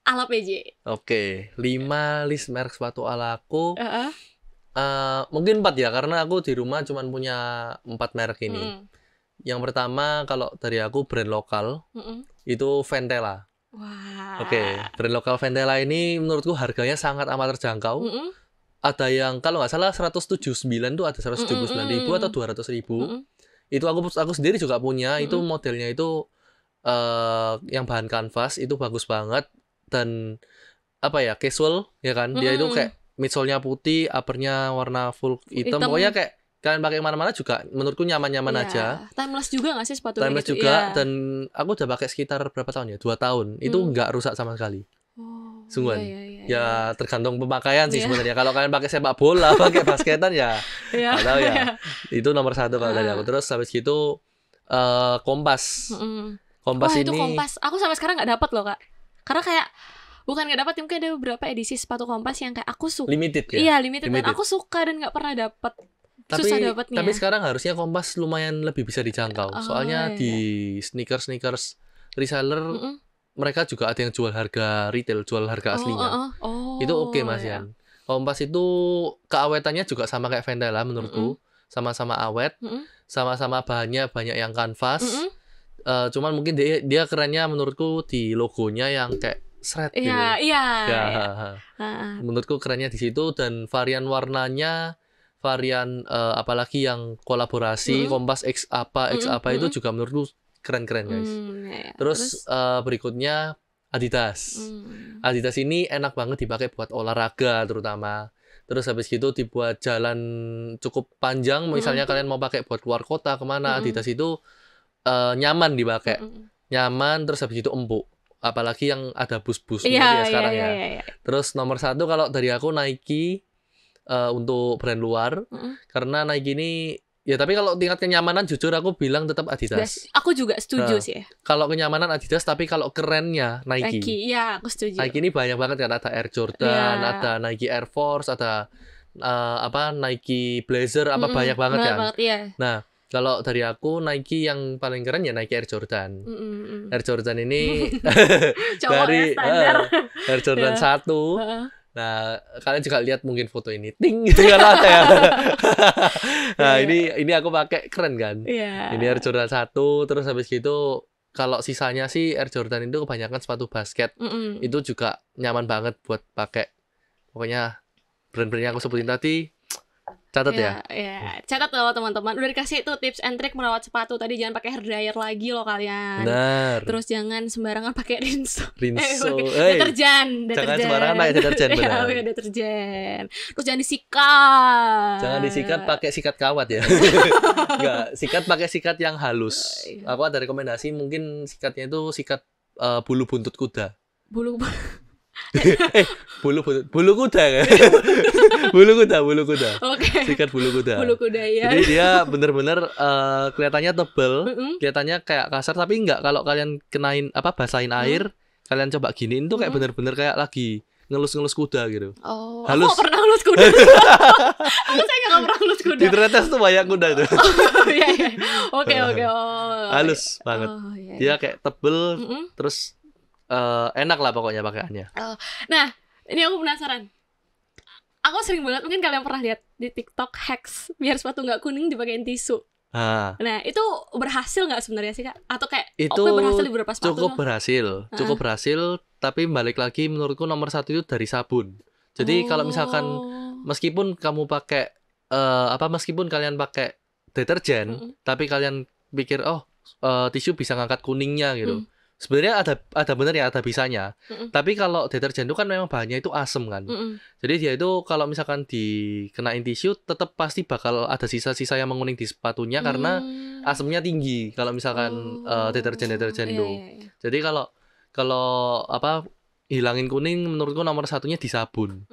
ala PJ. Oke, 5 list merek sepatu ala aku. Mungkin 4 ya, karena aku di rumah cuma punya 4 merek ini. Yang pertama kalau dari aku brand lokal itu Ventela. Wah. Oke, brand lokal Ventela ini menurutku harganya sangat amat terjangkau. Ada yang kalau nggak salah 179 tuh ada 179.000 atau 200.000. Itu aku sendiri juga punya. Itu modelnya itu yang bahan kanvas itu bagus banget dan apa ya, casual ya kan. Dia itu kayak midsole-nya putih, upper-nya warna full hitam. Pokoknya kayak kalian pakai kemana-mana juga menurutku nyaman-nyaman aja. Timeless juga nggak sih sepatunya? Timeless gitu? juga. Dan aku udah pakai sekitar berapa tahun ya? 2 tahun. Itu nggak rusak sama sekali. Sungguhan. Ya tergantung pemakaian sih sebenarnya. Kalau kalian pakai sepak bola, pakai basketan ya nggak tahu ya. Itu nomor 1 kalau dari aku. Terus habis gitu Kompas. Kompas itu ini Kompas. Aku sampai sekarang nggak dapat loh, Kak. Karena kayak bukan nggak dapat, mungkin ada beberapa edisi sepatu Kompas yang kayak aku suka. limited ya. Iya, limited. Dan aku suka dan nggak pernah dapat. Susah dapatnya. Tapi sekarang harusnya Kompas lumayan lebih bisa dijangkau. Soalnya di sneakers reseller mereka juga ada yang jual harga retail, jual harga aslinya. Itu oke Mas Yan. Kompas itu keawetannya juga sama kayak Ventela menurutku. Sama-sama awet, sama-sama bahannya banyak yang kanvas. Cuman mungkin dia kerennya menurutku di logonya yang kayak shred gitu. Iya. Menurutku kerennya di situ, dan varian warnanya, varian apalagi yang kolaborasi Kompas X apa itu juga menurutku keren-keren guys. Terus berikutnya Adidas. Adidas ini enak banget dipakai buat olahraga terutama. Terus habis gitu dibuat jalan cukup panjang, misalnya kalian mau pakai buat keluar kota kemana, Adidas itu nyaman dipakai. Nyaman, terus habis itu empuk. Apalagi yang ada bus-bus sekarang ya. Terus nomor 1 kalau dari aku Nike untuk brand luar. Karena Nike ini ya, tapi kalau tingkat kenyamanan jujur aku bilang tetap Adidas. Aku juga setuju sih. Kalau kenyamanan Adidas, tapi kalau kerennya Nike. Iya, aku setuju. Nike ini banyak banget kan, ada Air Jordan, ada Nike Air Force, ada Nike Blazer, banyak banget kan. Nah, kalau dari aku Nike yang paling keren ya Nike Air Jordan. Air Jordan ini dari Air Jordan 1. Nah, kalian juga lihat mungkin foto ini, ting gitu kan ada ya. Nah, ini aku pakai keren kan. Ini Air Jordan 1, terus habis gitu kalau sisanya sih Air Jordan itu kebanyakan sepatu basket. Itu juga nyaman banget buat pakai. Pokoknya brand-brand yang aku sebutin tadi, catat ya. Catat loh teman-teman. Udah dikasih tuh tips and trick merawat sepatu tadi. Jangan pakai hair dryer lagi loh kalian. Benar. Terus jangan sembarangan pakai rinso. Deterjen. Jangan sembarangan pakai deterjen, benar. Pakai deterjen. Terus jangan disikat. Jangan disikat pakai sikat kawat ya. Enggak, sikat pakai sikat yang halus. Aku ada rekomendasi, mungkin sikatnya itu sikat bulu buntut kuda. Bulu kuda kan? bulu kuda. Sikat bulu kuda. Bulu kuda ya. Jadi dia bener-bener kelihatannya tebel, kelihatannya kayak kasar, tapi enggak, kalau kalian basahin air, kalian coba giniin tuh kayak bener-bener kayak lagi ngelus-ngelus kuda gitu. Halus. Aku pernah ngelus kuda. Saya nggak pernah ngelus kuda. Di Tretes tuh banyak kuda tuh. Iya. Oke. Halus banget. Dia kayak tebel, terus enak lah pokoknya pakaiannya. Nah, ini aku penasaran. Aku sering banget, mungkin kalian pernah lihat di TikTok, hacks biar sepatu nggak kuning dipakein tisu. Nah, itu berhasil nggak sebenarnya sih Kak? Atau kayak itu berhasil di beberapa sepatu? Cukup berhasil, tapi balik lagi menurutku nomor 1 itu dari sabun. Jadi kalau misalkan meskipun kamu pakai meskipun kalian pakai deterjen, tapi kalian pikir tisu bisa ngangkat kuningnya gitu. Sebenarnya ada bener ya, ada bisanya. Tapi kalau deterjen itu kan memang bahannya itu asem kan. Jadi dia itu kalau misalkan dikenain tisu tetap pasti bakal ada sisa-sisa yang menguning di sepatunya karena asemnya tinggi kalau misalkan deterjen itu. Jadi kalau hilangin kuning menurutku nomor 1-nya di sabun.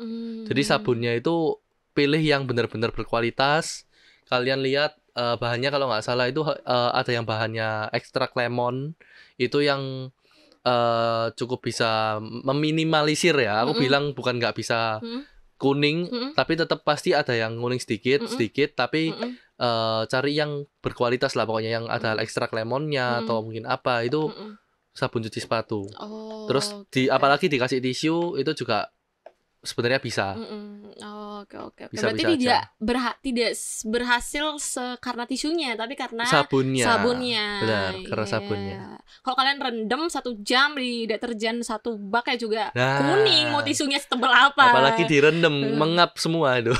Jadi sabunnya itu pilih yang benar-benar berkualitas. Kalian lihat bahannya, kalau nggak salah itu ada yang bahannya ekstrak lemon. Itu yang cukup bisa meminimalisir ya. Aku bilang bukan nggak bisa kuning, tapi tetap pasti ada yang kuning sedikit, tapi cari yang berkualitas lah pokoknya, yang ada ekstrak lemonnya atau mungkin itu sabun cuci sepatu. Terus apalagi dikasih tisu itu juga sebenarnya bisa. Oke. Bisa Berarti aja. tidak berhasil karena tisunya, tapi karena Sabunnya. Benar, Iya. karena sabunnya. Kalau kalian rendam 1 jam di deterjen 1 bak ya juga Nah, kuning, mau tisunya setebal apa. apalagi direndam, mengap semua itu.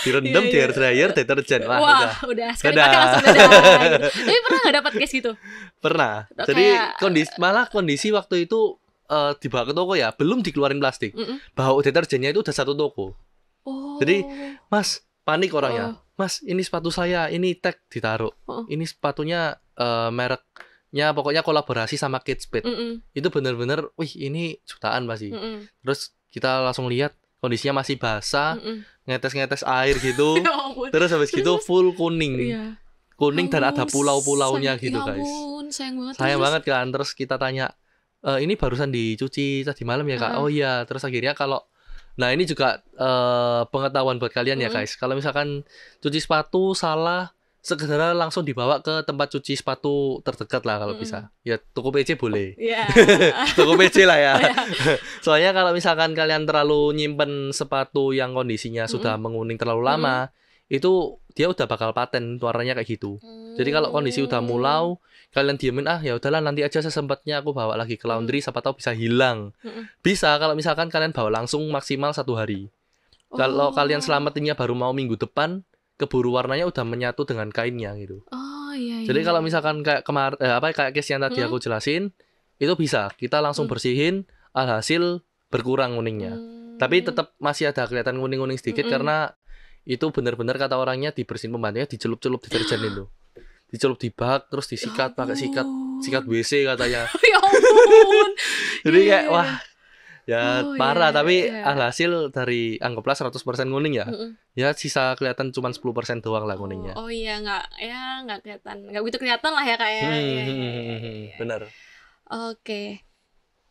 Direndam Iya, di hair dryer, deterjen. Wah, udah sekali Dadah. pakai langsung beda gitu. Tapi pernah nggak dapat case gitu? Pernah. Kayak- Jadi kondisi waktu itu dibawa ke toko ya, belum dikeluarin plastik. Bawa deterjennya itu udah satu toko. Oh. Jadi, Mas, panik orangnya. Mas, ini sepatu saya, ini tag ditaruh. Ini sepatunya mereknya pokoknya kolaborasi sama Kate Spade. Itu bener-bener, wih ini jutaan pasti. Terus kita langsung lihat kondisinya masih basah, ngetes-ngetes air gitu. Ya ampun. Terus habis gitu full kuning. Iya. Kuning dan ada Ampun, pulau-pulaunya gitu, ya guys. ampun, sayang banget. Sayang Terus? banget kan. Terus kita tanya, ini barusan dicuci tadi malam ya Kak? Oh iya. Terus akhirnya nah ini juga pengetahuan buat kalian ya guys. Kalau misalkan cuci sepatu salah, segera langsung dibawa ke tempat cuci sepatu terdekat lah kalau bisa. Ya toko PC boleh. Iya. Toko PC lah ya. Soalnya kalau misalkan kalian terlalu nyimpen sepatu yang kondisinya sudah menguning terlalu lama, itu dia udah bakal paten warnanya kayak gitu. Jadi kalau kondisi udah mulau, kalian diemin ya udahlah nanti aja sesempatnya aku bawa lagi ke laundry, siapa tahu bisa hilang. Bisa kalau misalkan kalian bawa langsung maksimal 1 hari. Kalau kalian selamatinnya baru mau minggu depan, keburu warnanya udah menyatu dengan kainnya gitu. Oh iya. Jadi kalau misalkan kayak kayak case yang tadi aku jelasin, itu bisa kita langsung bersihin, alhasil berkurang kuningnya. Tapi tetap masih ada kelihatan kuning-kuning sedikit karena itu benar-benar kata orangnya dibersihin pembantunya, dicelup-celup deterjen itu. Dicelup di bak, terus disikat pakai sikat WC katanya. Ya ampun. Jadi kayak wah, ya parah. Iya, tapi iya. alhasil dari anggaplah 100% kuning ya. Ya sisa kelihatan cuma 10% doang lah kuningnya. Oh iya, nggak kelihatan, nggak begitu kelihatan lah ya Kak ya. Iya. Bener. Oke.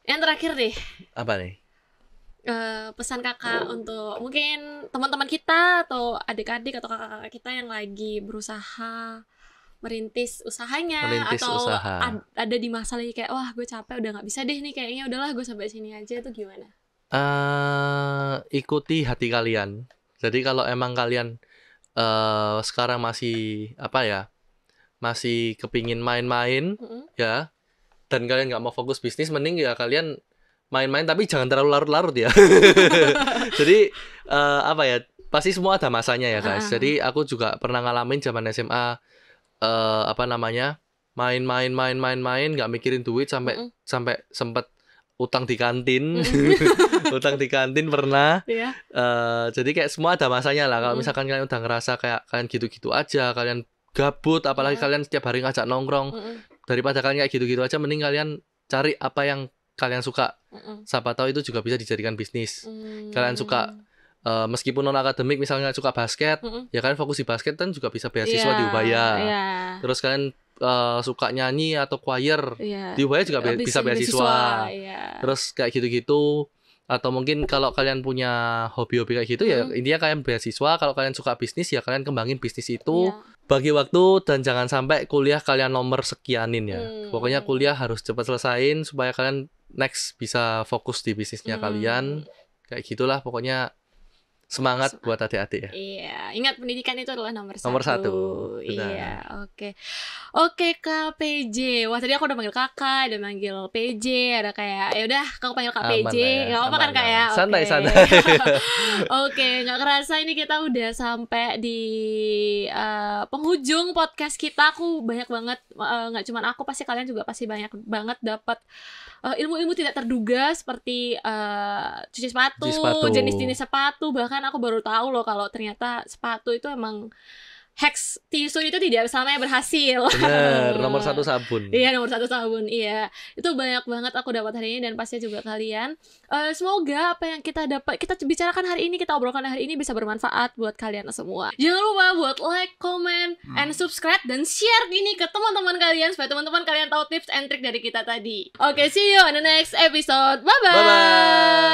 Yang terakhir deh. Apa nih? Pesan kakak untuk mungkin teman-teman kita atau adik-adik atau kakak-kakak kita yang lagi berusaha merintis usahanya atau usaha. ada di masa lagi kayak wah gue capek udah nggak bisa deh nih kayaknya udahlah gue sampai sini aja, itu gimana? Ikuti hati kalian. Jadi kalau emang kalian sekarang masih masih kepingin main-main ya, dan kalian nggak mau fokus bisnis, mending ya kalian main-main tapi jangan terlalu larut-larut ya. Jadi pasti semua ada masanya ya guys. Jadi aku juga pernah ngalamin zaman SMA main nggak mikirin duit sampai sempet utang di kantin. Utang di kantin pernah. Jadi kayak semua ada masanya lah. Kalau misalkan kalian udah ngerasa kayak kalian gitu-gitu aja, kalian gabut, apalagi kalian setiap hari ngajak nongkrong, daripada kalian kayak gitu-gitu aja, mending kalian cari apa yang kalian suka. Siapa tahu itu juga bisa dijadikan bisnis. Kalian suka meskipun non akademik, misalnya suka basket, ya kalian fokus di basket kan juga bisa beasiswa di Ubaya. Terus kalian suka nyanyi atau choir, di Ubaya juga bisa beasiswa. Terus kayak gitu-gitu. Atau mungkin kalau kalian punya hobi-hobi kayak gitu ya intinya kalian beasiswa. Kalau kalian suka bisnis ya kalian kembangin bisnis itu. Bagi waktu dan jangan sampai kuliah kalian nomor sekianin ya. Pokoknya kuliah harus cepat selesain supaya kalian next bisa fokus di bisnisnya kalian. Kayak gitulah pokoknya. Semangat buat adik-adik ya. Iya, ingat pendidikan itu adalah nomor satu. Nomor satu. Iya, oke Kak PJ. Wah, tadi aku udah manggil kakak, udah manggil PJ, ada kayak ya udah kamu panggil Kak PJ. Enggak apa-apa kan Kak ya? Santai. Oke, enggak kerasa ini kita udah sampai di penghujung podcast kita. Aku banyak banget, enggak cuma aku, pasti kalian juga pasti banyak banget dapat ilmu-ilmu tidak terduga seperti cuci sepatu, jenis-jenis sepatu. Bahkan aku baru tahu loh kalau ternyata sepatu itu emang hacks tisu itu tidak selamanya berhasil. Bener, nomor 1 sabun. Iya, nomor 1 sabun. Iya, itu banyak banget aku dapat hari ini dan pasti juga kalian. Semoga apa yang kita bicarakan hari ini, kita obrolkan hari ini bisa bermanfaat buat kalian semua. Jangan lupa buat like, comment, and subscribe dan share ini ke teman-teman kalian supaya teman-teman kalian tahu tips and trick dari kita tadi. Oke, see you on the next episode. Bye bye.